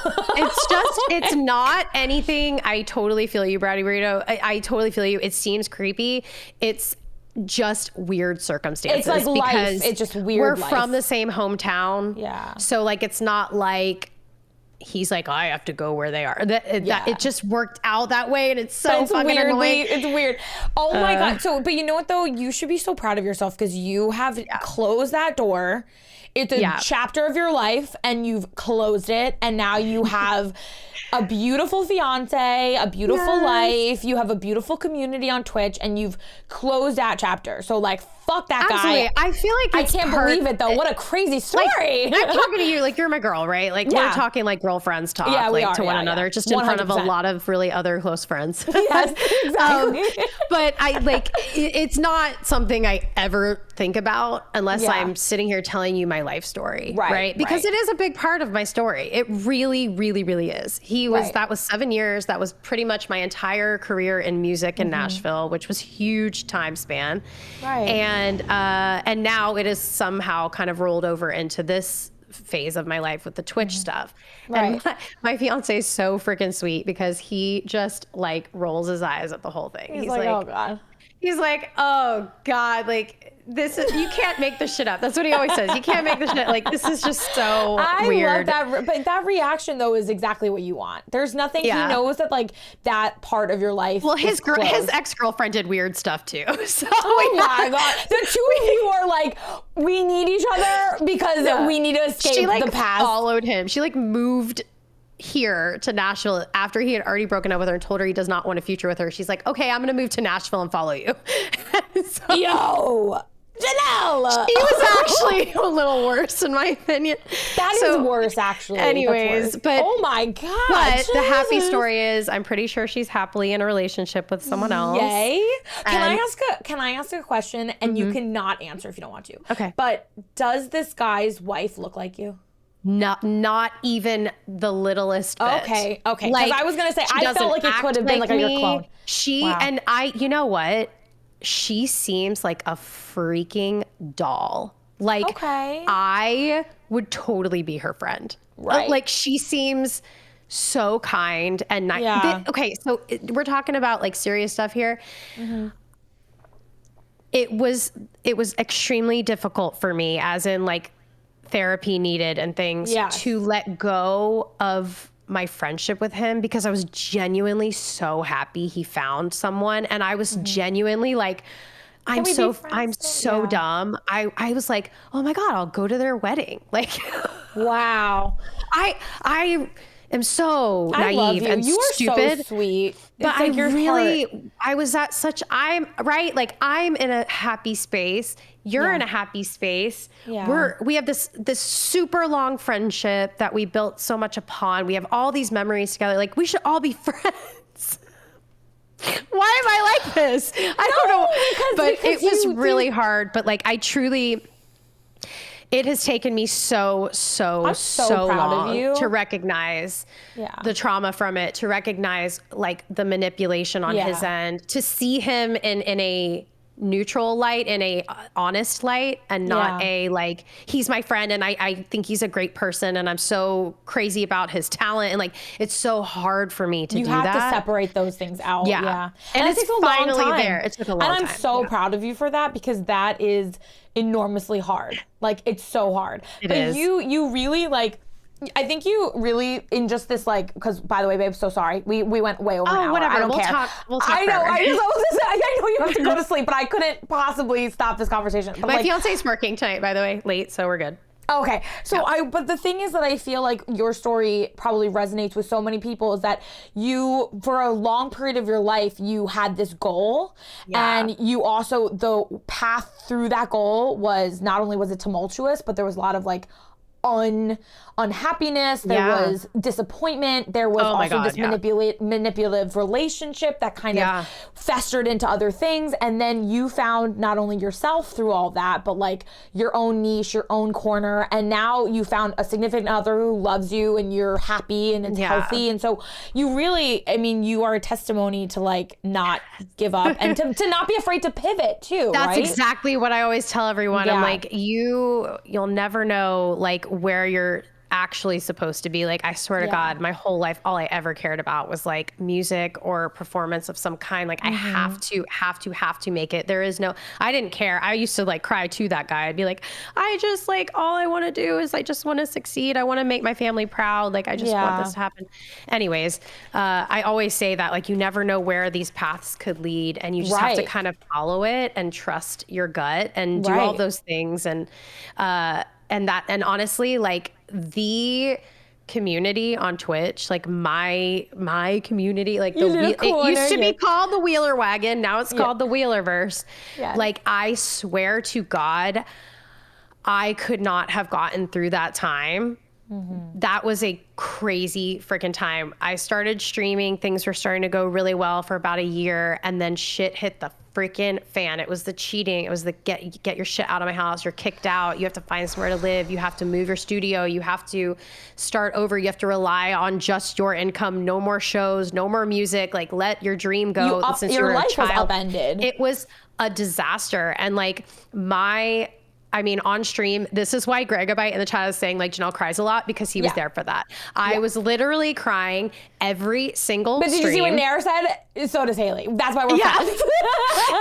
It's not anything. I totally feel you, Brady Burrito. I totally feel you. It seems creepy. It's just weird circumstances. It's like because life. It's just weird. We're life. from the same hometown. Yeah. So like, it's not like he's like, I have to go where they are. That it just worked out that way, and it's so fucking annoying. It's weird. Oh my God. So, but you know what though? You should be so proud of yourself because you have closed that door. It's a chapter of your life, and you've closed it, and now you have a beautiful fiance, a beautiful life. You have a beautiful community on Twitch, and you've closed that chapter. So like, fuck that guy. I feel like I can't believe it though. What a crazy story. Like, I'm talking to you like you're my girl, right? Like we're talking like girlfriends talk, to one another, just in front of a lot of really other close friends. Yes, exactly. But I like, it's not something I ever think about unless I'm sitting here telling you my life story, right? Because it is a big part of my story. It really, really, really is. That was 7 years. That was pretty much my entire career in music in Nashville, which was huge time span. Right. And now it is somehow kind of rolled over into this phase of my life with the Twitch stuff. Right. And my fiance is so freaking sweet because he just like rolls his eyes at the whole thing. He's like, oh God. He's like, oh God, like this is, you can't make this shit up. That's what he always says. You can't make this shit. Like, this is just so weird. I love that. But that reaction though is exactly what you want. There's nothing, he knows that like that part of your life. Well, his ex-girlfriend did weird stuff too. So oh my God. The two of you are like, we need each other because we need to escape the past. Followed him. She like moved here to Nashville after he had already broken up with her and told her he does not want a future with her. She's like, okay, I'm going to move to Nashville and follow you. So, yo, Janell. She was actually a little worse in my opinion. That is worse actually. Anyways, but oh my God. But Jesus. the happy story is I'm pretty sure she's happily in a relationship with someone else. Yay. Can I ask a question and you cannot answer if you don't want to. Okay. But does this guy's wife look like you? Not even the littlest bit. Okay. Because Like, I was going to say, I felt like it could have been like your clone. And you know what? She seems like a freaking doll. Like, I would totally be her friend. Right. Like, she seems so kind and nice. Yeah. Okay, so we're talking about like serious stuff here. It was extremely difficult for me, as in like therapy needed and things, to let go of my friendship with him, because I was genuinely so happy he found someone. And I was genuinely like, I'm so dumb. I was like, oh my God, I'll go to their wedding. Like, wow. I am so naive and stupid. So sweet. But I was at such, I'm in a happy space. You're in a happy space. Yeah. We have this super long friendship that we built so much upon. We have all these memories together. Like, we should all be friends. Why am I like this? I don't know. But it was really hard. But like, it has taken me so proud long of you to recognize the trauma from it, to recognize like the manipulation on his end, to see him in a neutral light, in a honest light, and not a like, he's my friend and I think he's a great person and I'm so crazy about his talent, and like, it's so hard for me to do that. You have to separate those things out. Yeah. And it's finally there. It took a long time. And I'm so proud of you for that, because that is enormously hard. Like, it's so hard. It is. You really like, I think you really, in just this like, because by the way, babe, so sorry. We went way over an hour. Whatever. I don't We'll care. talk I know. forever. I know you have to go to sleep, but I couldn't possibly stop this conversation. But my fiance's working tonight, by the way, late, so we're good. Okay. So but the thing is that I feel like your story probably resonates with so many people, is that you, for a long period of your life, you had this goal, and you also, the path through that goal was, not only was it tumultuous, but there was a lot of like unhappiness, there was disappointment, there was this manipulative relationship that kind of festered into other things, and then you found not only yourself through all that, but like your own niche, your own corner, and now you found a significant other who loves you and you're happy and it's healthy, and so you really, I mean, you are a testimony to like not give up and to not be afraid to pivot too. That's exactly what I always tell everyone. I'm like, you'll never know like where you're actually supposed to be. Like, I swear to God, my whole life, all I ever cared about was like music or performance of some kind. Like, I have to make it. There is no, I didn't care. I used to like cry to that guy. I'd be like, I just like, all I want to do is I just want to succeed. I want to make my family proud. Like, I just want this to happen. Anyways, I always say that like, you never know where these paths could lead, and you just have to kind of follow it and trust your gut and do all those things. And honestly, like, the community on Twitch, like my community, like it used to be called the Wheeler Wagon. Now it's called the Wheelerverse. Like, I swear to God, I could not have gotten through that time. That was a crazy freaking time. I started streaming. Things were starting to go really well for about a year, and then shit hit the freaking fan. It was the cheating. It was the get your shit out of my house. You're kicked out. You have to find somewhere to live. You have to move your studio. You have to start over. You have to rely on just your income. No more shows. No more music. Like, let your dream go. Since your you were life a child. was upended. It was a disaster. And like, my I mean, on stream, this is why Gregabite in the chat is saying like Janell cries a lot, because he was there for that. I was literally crying every single stream. But did you see what Nair said? So does Haley. That's why we're friends.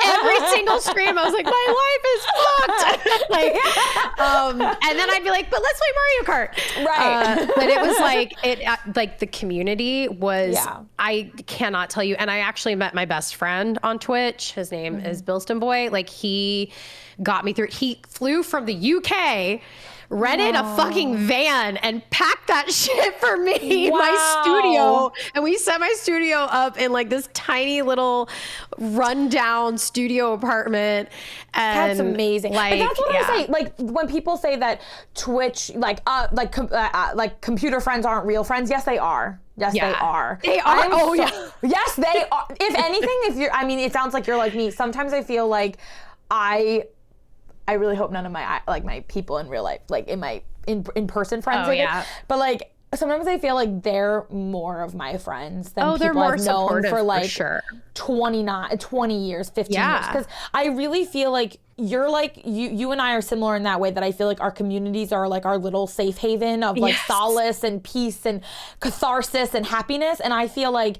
Every single stream, I was like, my life is fucked. Like, and then I'd be like, but let's play Mario Kart. Right. But it was like the community was, I cannot tell you. And I actually met my best friend on Twitch. His name is Bilston Boy. Like, he got me through. He flew from the UK, rented a fucking van, and packed that shit for me in my studio. And we set my studio up in like this tiny little rundown studio apartment. And that's amazing. Like, but that's what I say. Like, when people say that Twitch, like computer friends aren't real friends, yes, they are. Yes, they are. They are. Yes, they are. If anything, it sounds like you're like me. Sometimes I feel like I really hope none of my people in real life, like in my in-person friends, but like sometimes I feel like they're more of my friends than people I've known for like 20 years, 15 years. Because I really feel like you're like, you and I are similar in that way, that I feel like our communities are like our little safe haven of like solace and peace and catharsis and happiness. And I feel like,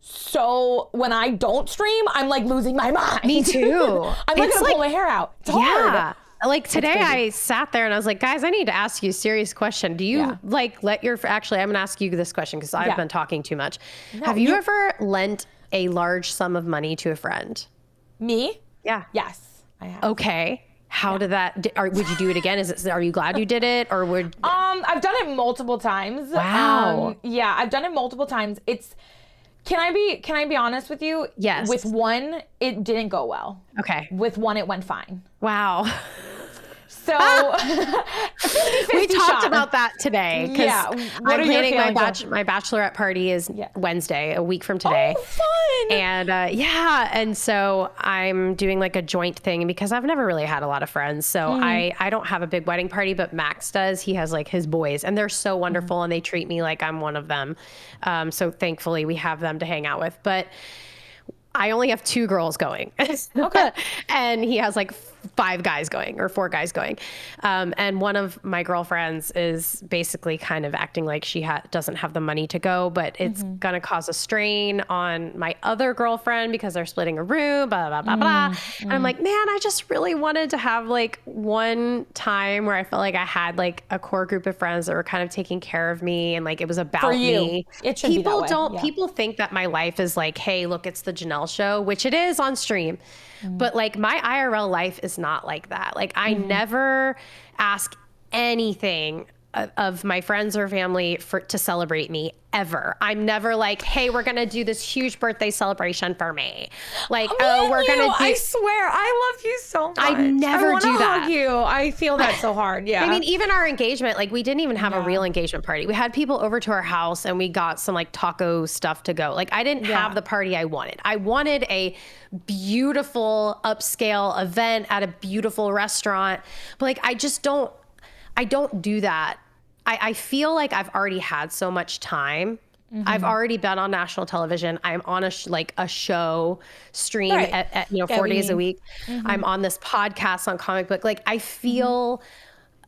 so when I don't stream, I'm like losing my mind. Me too. I'm like gonna pull my hair out. It's hard. Like today I sat there and I was like, guys, I need to ask you a serious question. Do you like actually, I'm gonna ask you this question because I've been talking too much. No, have you ever lent a large sum of money to a friend? Me? Yeah. Yes, I have. Okay. How did that, would you do it again? Are you glad you did it, or would? I've done it multiple times. Wow. Yeah, I've done it multiple times. Can I be honest with you? Yes. With one, it didn't go well. Okay. With one, it went fine. Wow. So we talked about that today. Yeah. I'm planning my bachelorette party is Wednesday, a week from today. Oh, fun. And and so I'm doing like a joint thing because I've never really had a lot of friends. So I don't have a big wedding party, but Max does. He has like his boys, and they're so wonderful, and they treat me like I'm one of them. So thankfully we have them to hang out with. But I only have 2 girls going. Okay. And he has like 5 guys going, or 4 guys going. And one of my girlfriends is basically kind of acting like she doesn't have the money to go, but it's going to cause a strain on my other girlfriend because they're splitting a room, blah, blah, blah, blah. And I'm like, man, I just really wanted to have like one time where I felt like I had like a core group of friends that were kind of taking care of me, and like it was about me. It should be that way. People think that my life is like, hey, look, it's the Janell show, which it is on stream. But like my IRL life is not like that. Like I never ask anything of my friends or family to celebrate me ever. I'm never like, hey, we're going to do this huge birthday celebration for me. Like, we're going to do... I swear, I love you so much. I never do that. Hug you. I feel that so hard. Yeah. I mean, even our engagement, like we didn't even have a real engagement party. We had people over to our house and we got some like taco stuff to go. Like I didn't have the party I wanted. I wanted a beautiful upscale event at a beautiful restaurant. But like, I don't do that. I feel like I've already had so much time. I've already been on national television. I'm on a show stream at 4 days a week. I'm on this podcast on comic book. Like I feel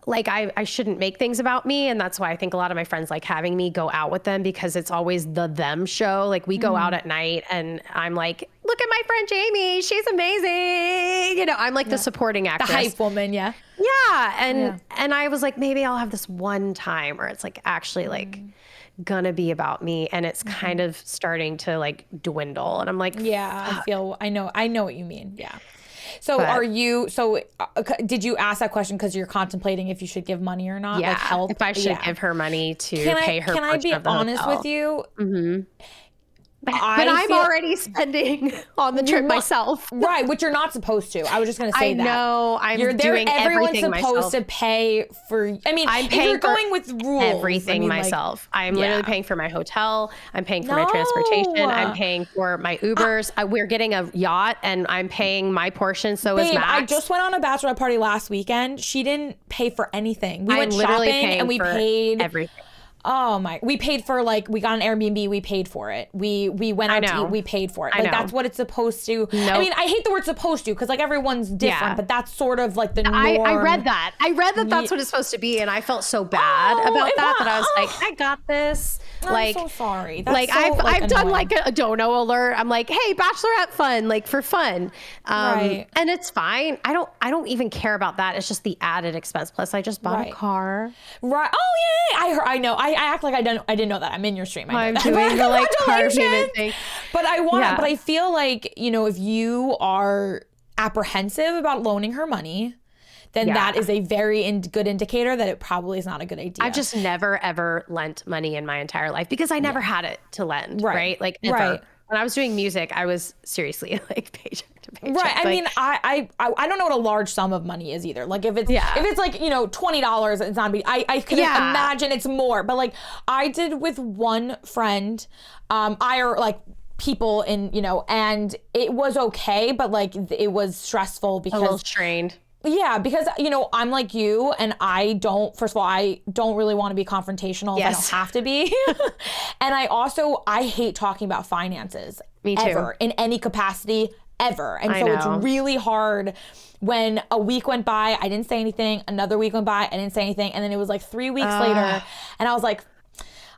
like I shouldn't make things about me. And that's why I think a lot of my friends like having me go out with them, because it's always the them show. Like we go out at night and I'm like, look at my friend Jamie. She's amazing. You know, I'm like the supporting actress. The hype woman. Yeah. Yeah. And I was like, maybe I'll have this one time where it's like actually like gonna be about me. And it's kind of starting to like dwindle. And I'm like, I know what you mean. Yeah. So did you ask that question because you're contemplating if you should give money or not? Yeah. Like help? If I should give her money to pay her. Can I be honest with you? But I'm already spending on the trip myself. Right, which you're not supposed to. I was just going to say that. I know. Doing everyone's everything supposed myself. to pay for, I'm paying if you're going with rules. Everything myself. I'm literally paying for my hotel. I'm paying for my transportation. I'm paying for my Ubers. We're getting a yacht and I'm paying my portion. So is Max. I just went on a bachelorette party last weekend. She didn't pay for anything. We went literally shopping and we paid everything. Oh my, we paid for like, we got an Airbnb, we paid for it. We went out to eat, we paid for it. Like that's what it's supposed to. Nope. I mean, I hate the word supposed to, because like everyone's different, but that's sort of like the norm. I read that. That's what it's supposed to be. And I felt so bad about that I was like, I got this. I'm so sorry. That's like I've done like a dono alert. I'm like, hey, bachelorette fun, like for fun. And it's fine. I don't even care about that. It's just the added expense. Plus I just bought a car. Right. Oh yeah. I know. I act like I didn't know that. I'm in your stream. I'm doing the like car payment thing. But but I feel like, you know, if you are apprehensive about loaning her money, then that is a very good indicator that it probably is not a good idea. I've just never, ever lent money in my entire life because I never had it to lend, right? Like, when I was doing music, I was seriously like paycheck to paycheck. Right. I mean, I don't know what a large sum of money is either. Like if it's like, you know, $20, it's not big. I could imagine it's more, but like I did with one friend, like people in, you know, and it was okay, but like it was stressful because a little strained. Yeah, because, you know, I'm like you, and first of all, I don't really want to be confrontational if I don't have to be. And I hate talking about finances. Me too. Ever, in any capacity, ever. And so it's really hard when a week went by, I didn't say anything, another week went by, I didn't say anything, and then it was like 3 weeks later, and I was like,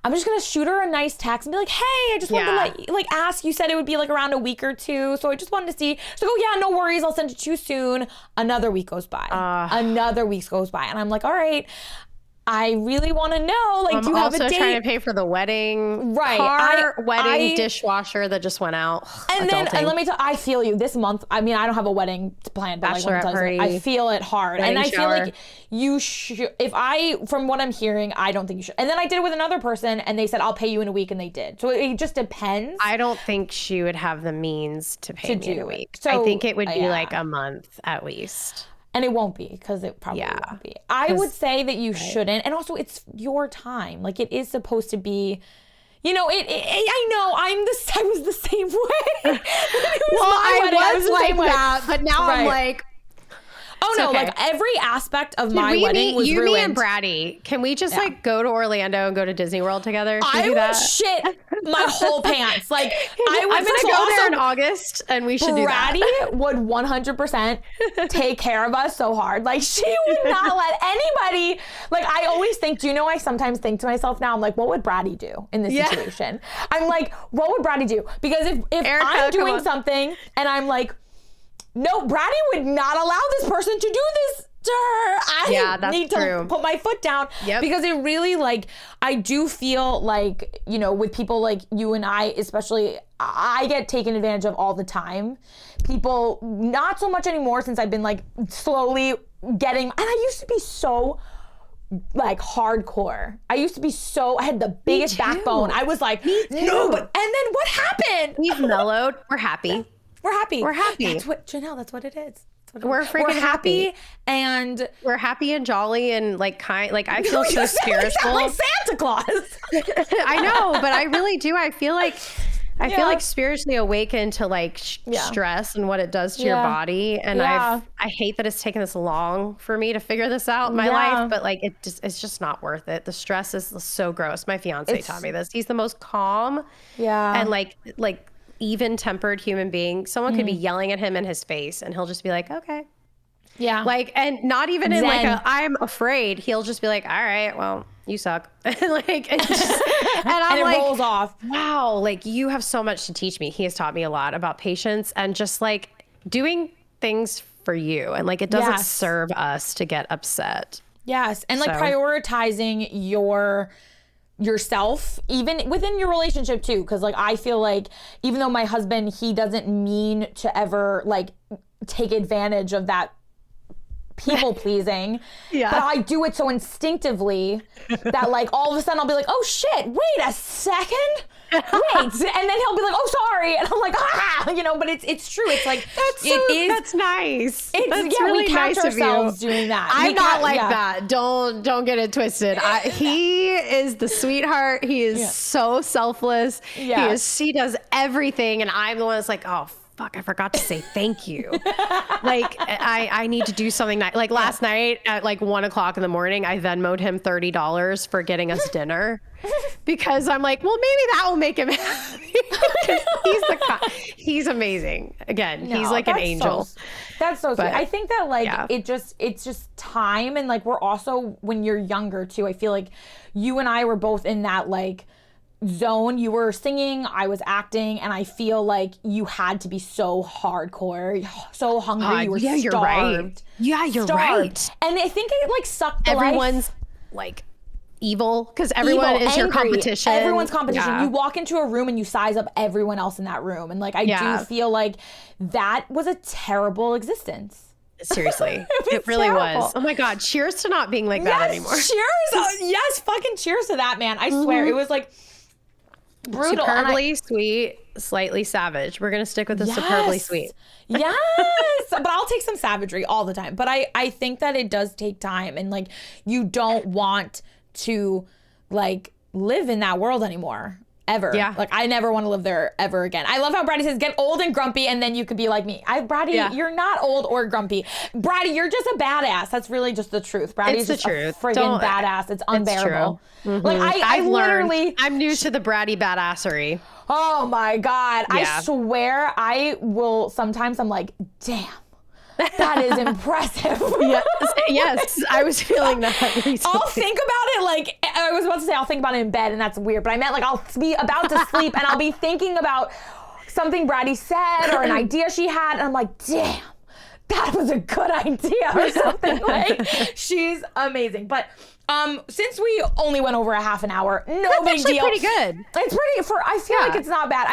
I'm just gonna shoot her a nice text and be like, hey, I just wanted to ask, you said it would be like around a week or two, so I just wanted to see. She's like, oh yeah, no worries, I'll send it to you soon. Another week goes by. Another week goes by. And I'm like, all right, I really want to know, like, do you have a date? I'm also trying to pay for the wedding car, wedding dishwasher that just went out. And then, and let me tell, I feel you this month. I mean, I don't have a wedding planned, but like, I feel it hard. And I feel like you should, from what I'm hearing, I don't think you should. And then I did it with another person and they said, I'll pay you in a week, and they did. So it just depends. I don't think she would have the means to pay me in a week. So, I think it would be like a month at least. And it won't be, because it probably won't be. I would say that you shouldn't. And also, it's your time. Like, it is supposed to be, you know, I know, I was the same way. I was like that, but now I'm like, oh no, like every aspect of my wedding was ruined. Me and Braddy, can we just like go to Orlando and go to Disney World together? I would shit my whole pants. Like I'm gonna go there in August, and we should do that. Braddy would 100% take care of us so hard. Like she would not let anybody. Like I always think, do you know? I sometimes think to myself now, I'm like, what would Braddy do in this situation? I'm like, what would Braddy do? Because if Erica, I'm doing something and I'm like, no, Braddy would not allow this person to do this to her. I need to put my foot down because it really, like, I do feel like, you know, with people like you and I, especially, I get taken advantage of all the time. People, not so much anymore since I've been like slowly getting, and I used to be so like hardcore. I had the biggest backbone. I was like, no, but, and then what happened? We've mellowed. We're happy. We're happy. We're happy. That's what, Janell, that's what it is. We're freaking happy. And we're happy and jolly and like kind, like I feel so spiritual. Like Santa Claus. I know, but I really do. I feel like spiritually awakened to like stress and what it does to your body. And I hate that it's taken this long for me to figure this out in my life, but like it's just not worth it. The stress is so gross. My fiance taught me this. He's the most calm and like even-tempered human being. Someone could be yelling at him in his face and he'll just be like, okay. Yeah. Like, and not even in like I'm afraid. He'll just be like, all right, well, you suck. Like, and I'm it like, rolls off. Wow. Like you have so much to teach me. He has taught me a lot about patience and just like doing things for you. And like, it doesn't serve us to get upset. Yes. And like prioritizing yourself, even within your relationship too. Cause like, I feel like even though my husband, he doesn't mean to ever like take advantage of that people pleasing, but I do it so instinctively that like all of a sudden I'll be like, oh shit, wait a second, and then he'll be like, oh sorry, and I'm like, you know, but it's true. It's like that's nice. That's really we catch nice ourselves doing that. I'm not like that. Don't get it twisted. He is the sweetheart. He is so selfless. He does everything, and I'm the one that's like, oh fuck, I forgot to say thank you. Like, I need to do something like last night at like 1:00 in the morning, I Venmo'd him $30 for getting us dinner because I'm like, well, maybe that will make him happy. He's amazing. Again, he's like an angel. That's so sweet. I think that like it's just time, and like we're also, when you're younger too, I feel like you and I were both in that like zone. You were singing, I was acting, and I feel like you had to be so hardcore, so hungry. You were starved. You're right. Yeah, you're right. And I think it like sucked the everyone's life. Like evil because everyone is your competition. Everyone's competition. You walk into a room and you size up everyone else in that room, and like I do feel like that was a terrible existence. Seriously, it really was. Oh my God, cheers to not being like that anymore. Cheers. Yes, fucking cheers to that, man. I swear it was like brutal. Superbly sweet, slightly savage. We're gonna stick with the superbly sweet. Yes, but I'll take some savagery all the time. But I think that it does take time, and like you don't want to like live in that world anymore. Ever. Yeah. Like I never want to live there ever again. I love how Brady says, get old and grumpy and then you could be like me. Brady, you're not old or grumpy. Brady, you're just a badass. That's really just the truth. Brady's just a friggin' badass. It's unbearable. It's true. Like I literally, I'm new to the Brady badassery. Oh my God. Yeah. I swear I will, sometimes I'm like, damn. That is impressive. Yes, I was feeling that recently. I'll think about it like, I was about to say I'll think about it in bed, and that's weird, but I meant like I'll be about to sleep and I'll be thinking about something Brady said or an idea she had, and I'm like, damn, that was a good idea or something. Like, she's amazing. But since we only went over a half an hour, no big deal. Pretty good. It's pretty, I feel like it's not bad.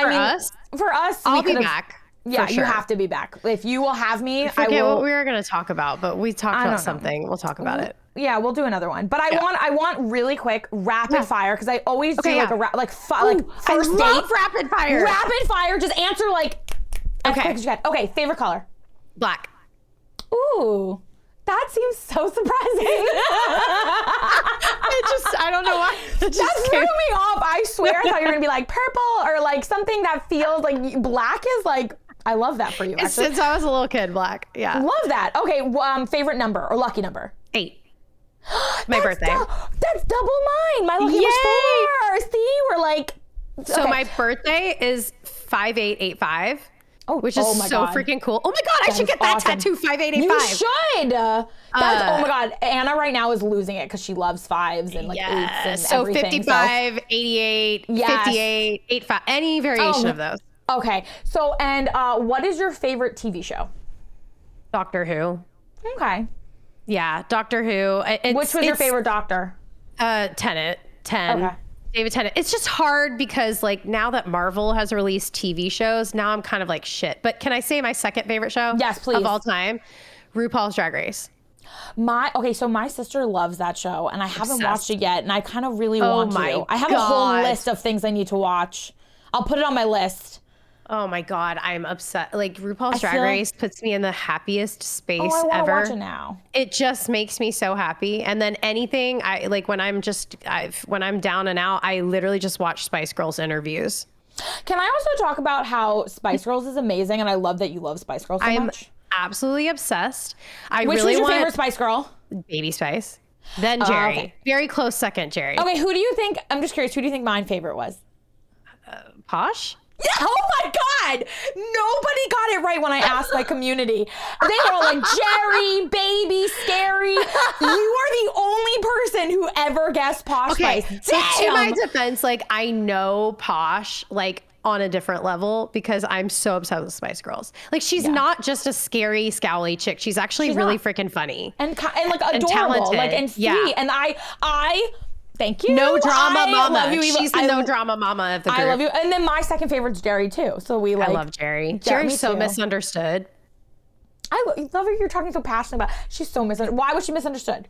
For us, I'll be back. Yeah, you have to be back. If you will have me, I forget what we were going to talk about, but we talked about something. We'll talk about it. Yeah, we'll do another one. But I want really quick rapid fire, because I always do like first date. I love rapid fire. Rapid fire. Just answer like as quick as you can. Okay, favorite color? Black. Ooh. That seems so surprising. I don't know why. That threw me off. I swear I thought you were going to be like purple or like something that feels like black is like, I love that for you. Since I was a little kid, black. Yeah. Love that. Okay. Favorite number or lucky number? 8. My birthday. That's double mine. My lucky was 4. See, we're like. So my birthday is 5885. Which is so freaking cool. Oh my God, I should get that tattoo, 5885. You should. Oh my God. Anna right now is losing it because she loves 5s and like 8s and so everything. 55, 88, 58, 85, any variation of those. Okay. So, and what is your favorite TV show? Doctor Who. Okay. Yeah, Doctor Who. Which was your favorite Doctor? Tennant. 10. Okay. David Tennant. It's just hard because like now that Marvel has released TV shows, now I'm kind of like shit. But can I say my second favorite show? Yes, please. Of all time? RuPaul's Drag Race. So my sister loves that show and I haven't watched it yet, and I kind of really want to. I have a whole list of things I need to watch. I'll put it on my list. Oh my God, I'm upset. Like RuPaul's Drag Race puts me in the happiest space I ever. Watch it now. It just makes me so happy. And then anything I like when I'm down and out, I literally just watch Spice Girls interviews. Can I also talk about how Spice Girls is amazing, and I love that you love Spice Girls so much? Absolutely obsessed. Which was your favorite Spice Girl? Baby Spice. Then Jerry. Okay. Very close second, Jerry. Okay, who do you think? I'm just curious. Who do you think my favorite was? Posh. Yeah, oh my God! Nobody got it right when I asked my community. They were all like, Jerry, Baby, Scary. You are the only person who ever guessed Posh Spice. So to my defense, like I know Posh like on a different level because I'm so obsessed with Spice Girls. Like she's not just a scary, scowly chick. She's actually really freaking funny and like adorable, and talented. Like and sweet. And I. Thank you. No drama mama. She's the no drama mama of the group. I love you. And then my second favorite's Jerry too. So we like. I love Jerry. Jerry's so misunderstood. I love her. You're talking so passionate about. She's so misunderstood. Why was she misunderstood?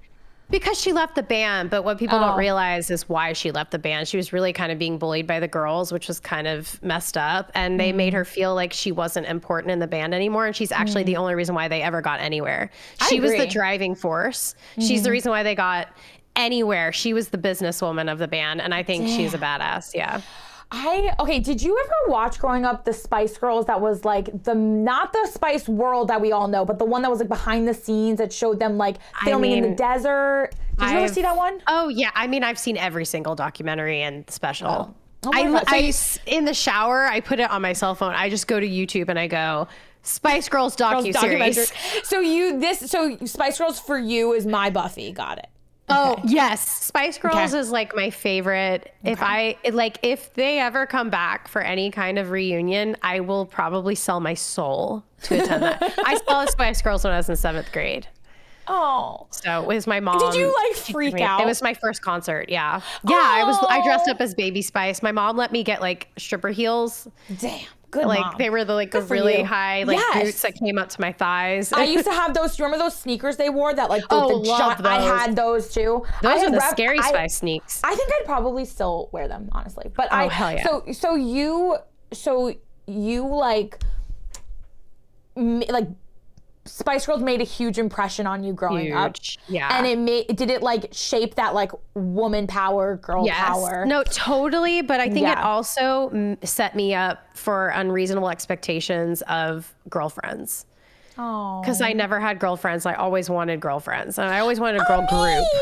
Because she left the band, but what people don't realize is why she left the band. She was really kind of being bullied by the girls, which was kind of messed up. And they made her feel like she wasn't important in the band anymore. And she's actually the only reason why they ever got anywhere. She was the driving force. She's the reason why they got anywhere. She was the businesswoman of the band, and I think she's a badass. Yeah. Okay, did you ever watch growing up the Spice Girls that was like not the Spice World that we all know, but the one that was like behind the scenes that showed them like filming in the desert? Did you ever see that one? Oh yeah, I mean I've seen every single documentary and special. Oh my God. I in the shower, I put it on my cell phone. I just go to YouTube and I go Spice Girls docuseries. So Spice Girls for you is My Buffy. Got it. Oh yes, Spice Girls is like my favorite. Okay. If they ever come back for any kind of reunion, I will probably sell my soul to attend that. I saw the Spice Girls when I was in 7th grade. Oh, so it was my mom. Did you like freak out? It was my first concert. Yeah, I dressed up as Baby Spice. My mom let me get like stripper heels. Damn. Good like mom. They were the really high boots that came up to my thighs. I used to have those. Do you remember those sneakers they wore that like those. I had those too. Those are the Scary Spice sneaks. I think I'd probably still wear them honestly. But hell yeah. So you like Spice Girls made a huge impression on you growing up. Yeah. And did it like shape that like woman power, girl power? No, totally. But I think it also set me up for unreasonable expectations of girlfriends. Oh. Because I never had girlfriends. I always wanted girlfriends. And I always wanted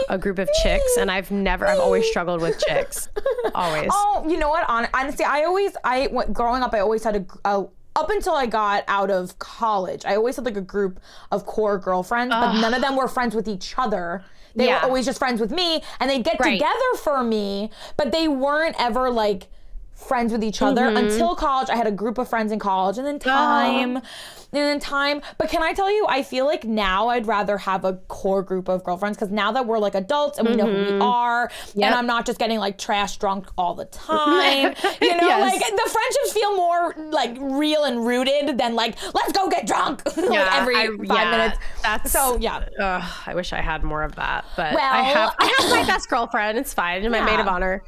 a group of chicks. And I've always struggled with chicks. Always. Oh, you know what? Honestly, growing up, I always had up until I got out of college, I always had like a group of core girlfriends, but none of them were friends with each other. They were always just friends with me, and they'd get together for me, but they weren't ever like friends with each other until college. I had a group of friends in college, and then time. But can I tell you, I feel like now I'd rather have a core group of girlfriends, because now that we're like adults and we know who we are, and I'm not just getting like trash drunk all the time, you know, like the friendships feel more like real and rooted than like, let's go get drunk every 5 minutes. I wish I had more of that, but I have my best girlfriend. It's fine. And my maid of honor.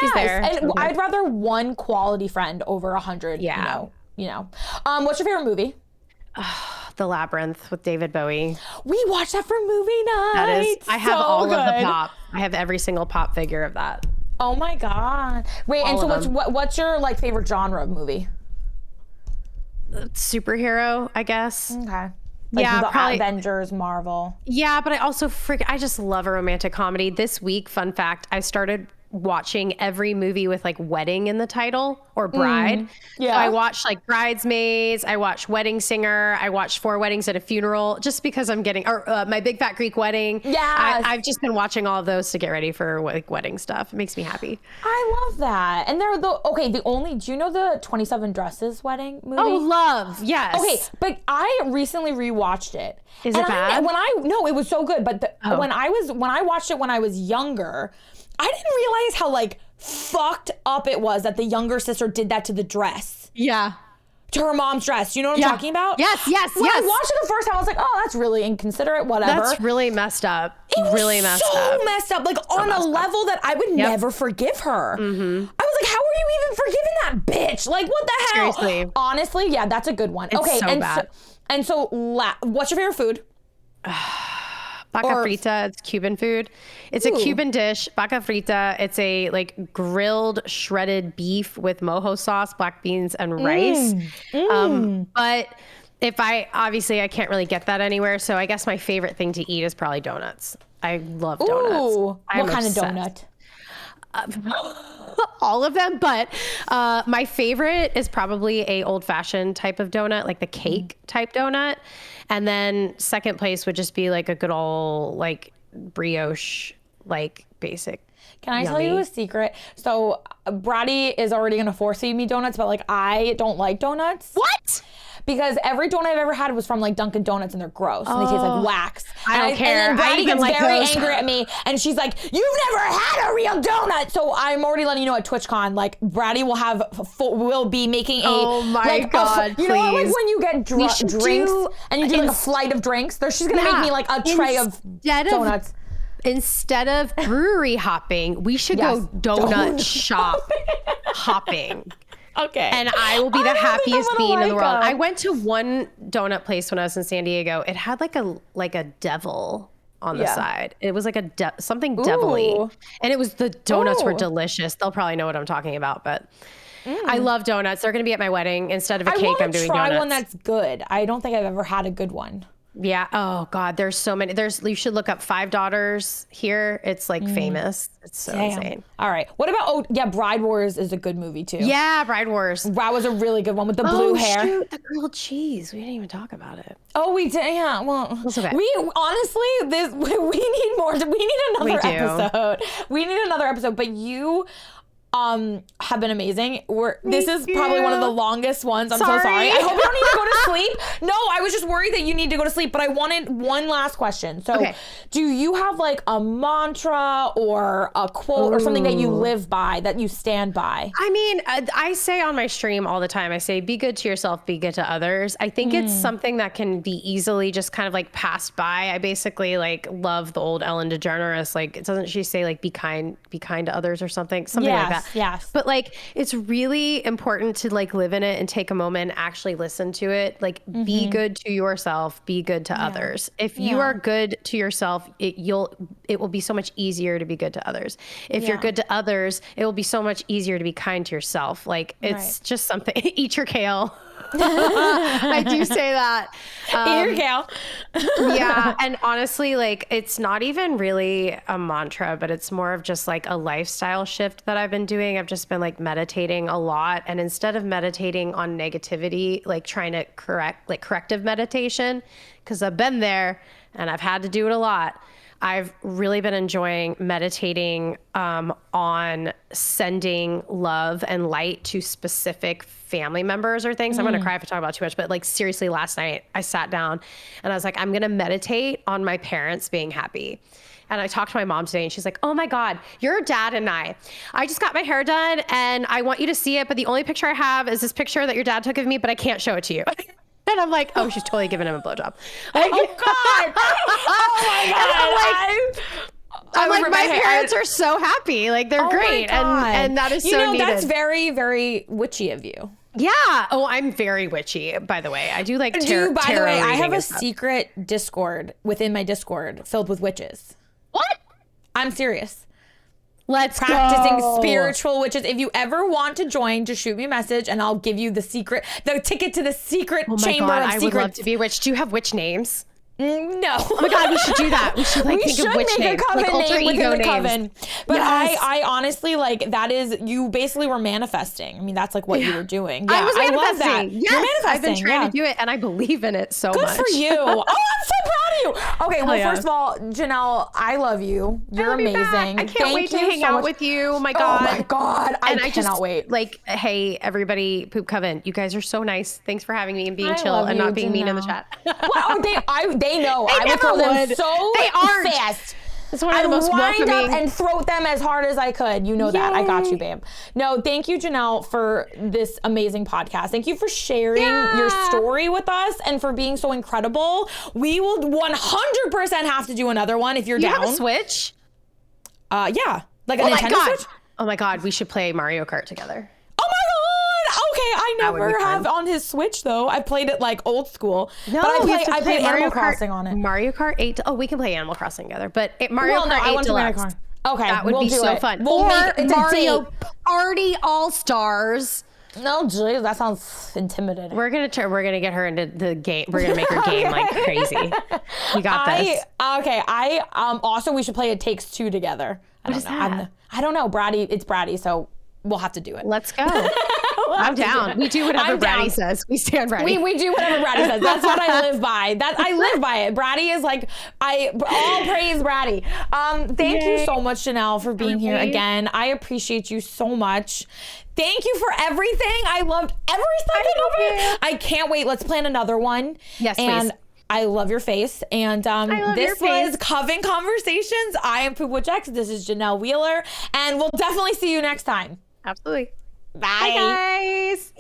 She's there. And I'd rather one quality friend over 100, you know. What's your favorite movie? The Labyrinth with David Bowie. We watched that for movie night. I have all of the pop. I have every single pop figure of that. Oh my God. Wait, and so what's your like favorite genre of movie? Superhero, I guess. Okay. Like probably Avengers, Marvel. Yeah, but I also I just love a romantic comedy. This week, fun fact, I started watching every movie with like wedding in the title or bride. So I watched like Bridesmaids, I watched Wedding Singer, I watched 4 Weddings at a Funeral, just because I'm getting, My Big Fat Greek Wedding. Yeah. I've just been watching all of those to get ready for like wedding stuff. It makes me happy. I love that. And they're do you know the 27 Dresses wedding movie? Oh, love. Yes. Okay, but I recently rewatched it. Is it bad? No, it was so good. But when I watched it when I was younger, I didn't realize how like fucked up it was that the younger sister did that to the dress. Yeah. To her mom's dress. You know what I'm talking about? Yes. When I watched it the first time, I was like, oh, that's really inconsiderate, whatever. That's really messed up. It was really messed up. messed up. Like on a level that I would never forgive her. I was like, how are you even forgiving that bitch? Like, what the hell? Seriously. Honestly, yeah, that's a good one. It's so bad. What's your favorite food? Bacca frita, it's Cuban food. It's a Cuban dish, bacca frita. It's a like grilled shredded beef with mojo sauce, black beans, and rice. But I can't really get that anywhere. So I guess my favorite thing to eat is probably donuts. I love donuts. What kind of donut? All of them, but my favorite is probably a old-fashioned type of donut, like the cake type donut. And then second place would just be like a good old like brioche, like basic. Can I tell you a secret? So Brady is already going to force feed me donuts, but like I don't like donuts. What? Because every donut I've ever had was from like Dunkin' Donuts and they're gross and they taste like wax. I don't care. And then Brady gets very angry at me and she's like, you've never had a real donut. So I'm already letting you know at TwitchCon, like Brady will be making a, oh my God, you know what, like when you get drinks and you do like a flight of drinks, she's going to make me like a tray of donuts. Instead of brewery hopping, we should go donut shop hopping. Okay. And I will be the happiest being in the world. I went to one donut place when I was in San Diego. It had like a devil on the side. It was like something devilly. And it was, the donuts were delicious. They'll probably know what I'm talking about, but I love donuts. They're going to be at my wedding. Instead of a cake, I'm doing donuts. I want to try one that's good. I don't think I've ever had a good one. Yeah. Oh God. There's so many. You should look up Five Daughters here. It's like famous. It's so insane. All right. What about, Bride Wars is a good movie too. Yeah. Bride Wars. That was a really good one with the blue hair. Shoot, the grilled cheese. We didn't even talk about it. Oh, we did. Yeah. Well, okay. We honestly, we need more. We need another episode. We need another episode, but you have been amazing. This is probably one of the longest ones. I'm so sorry. I hope you don't need to go to sleep. No, I was just worried that you need to go to sleep, but I wanted one last question. So do you have like a mantra or a quote or something that you live by, that you stand by? I mean, I say on my stream all the time, I say, be good to yourself, be good to others. I think it's something that can be easily just kind of like passed by. I basically like love the old Ellen DeGeneres. Like, doesn't she say like, be kind to others or something like that? Yes. But like, it's really important to like live in it and take a moment and actually listen to it. Like, be good to yourself, be good to others. If you are good to yourself, it will be so much easier to be good to others. If you're good to others, it will be so much easier to be kind to yourself. Like, it's just something. Eat your kale. I do say that. Eat your kale. Yeah. And honestly, like, it's not even really a mantra, but it's more of just like a lifestyle shift that I've been doing. I've just been like meditating a lot. And instead of meditating on negativity, like trying to corrective meditation, because I've been there and I've had to do it a lot. I've really been enjoying meditating on sending love and light to specific family members or things. I'm going to cry if I talk about too much, but like seriously, last night I sat down and I was like, I'm going to meditate on my parents being happy. And I talked to my mom today and she's like, oh my God, your dad and I just got my hair done and I want you to see it. But the only picture I have is this picture that your dad took of me, but I can't show it to you. And I'm like, oh, she's totally giving him a blowjob. Like, oh God. Oh my God. I'm like, my parents are so happy. Like, they're great. And that is so needed. That's very, very witchy of you. Yeah. Oh, I'm very witchy, by the way. I do like tarot. By the way, I have a secret Discord within my Discord filled with witches. What? I'm serious. Let's practicing go. Spiritual witches. If you ever want to join, just shoot me a message and I'll give you the ticket to the secret chamber of secrets. I would love to be a witch. Do you have witch names? No. Oh my God, we should do that. We should think of witch names. We should make a coven name within the coven. But yes. I honestly, like, that is, you basically were manifesting. I mean, that's like what you were doing. Yeah, I was manifesting. love that. Yes. You're manifesting. I've been trying to do it and I believe in it so much. Good for you. Oh, I'm so proud of you. Okay, well, first of all, Janell, I love you. You're amazing. I can't wait to hang out with you. Oh my God. Oh my God. I cannot wait. Like, hey, everybody, Poop Coven, you guys are so nice. Thanks for having me and being chill and not being mean in the chat. Well, they know. I would throw them so fast. It's one of the most welcoming. I'd wind up and throw them as hard as I could. You know that. I got you, babe. No, thank you, Janell, for this amazing podcast. Thank you for sharing your story with us and for being so incredible. We will 100% have to do another one if you're down. You have a Switch? Yeah. Like a Nintendo Switch? Oh my God, we should play Mario Kart together. Okay, I never have on his Switch though. I played it like old school. No, but I played Mario Animal Crossing on it. Mario Kart 8. We can play Animal Crossing together. But Mario Kart 8 Deluxe. Okay, that would be so fun. We'll or Mario Party All Stars. No, geez, that sounds intimidating. We're gonna get her into the game. We're gonna make her game like crazy. We got this. Okay. Also we should play It Takes Two together. I don't know. It's Bratty, so we'll have to do it. Let's go. I'm down. We do whatever Bratty says. We stand Bratty. We do whatever Bratty says. That's what I live by. I live by it. Bratty is like, all praise Bratty. Thank you so much, Janell, for being here again. I appreciate you so much. Thank you for everything. I loved every second of it. I can't wait. Let's plan another one. Yes, and please. I love your face. And this was Coven Conversations. I am Poop with Jex. This is JanellWheeler. And we'll definitely see you next time. Absolutely. Bye. Bye, guys.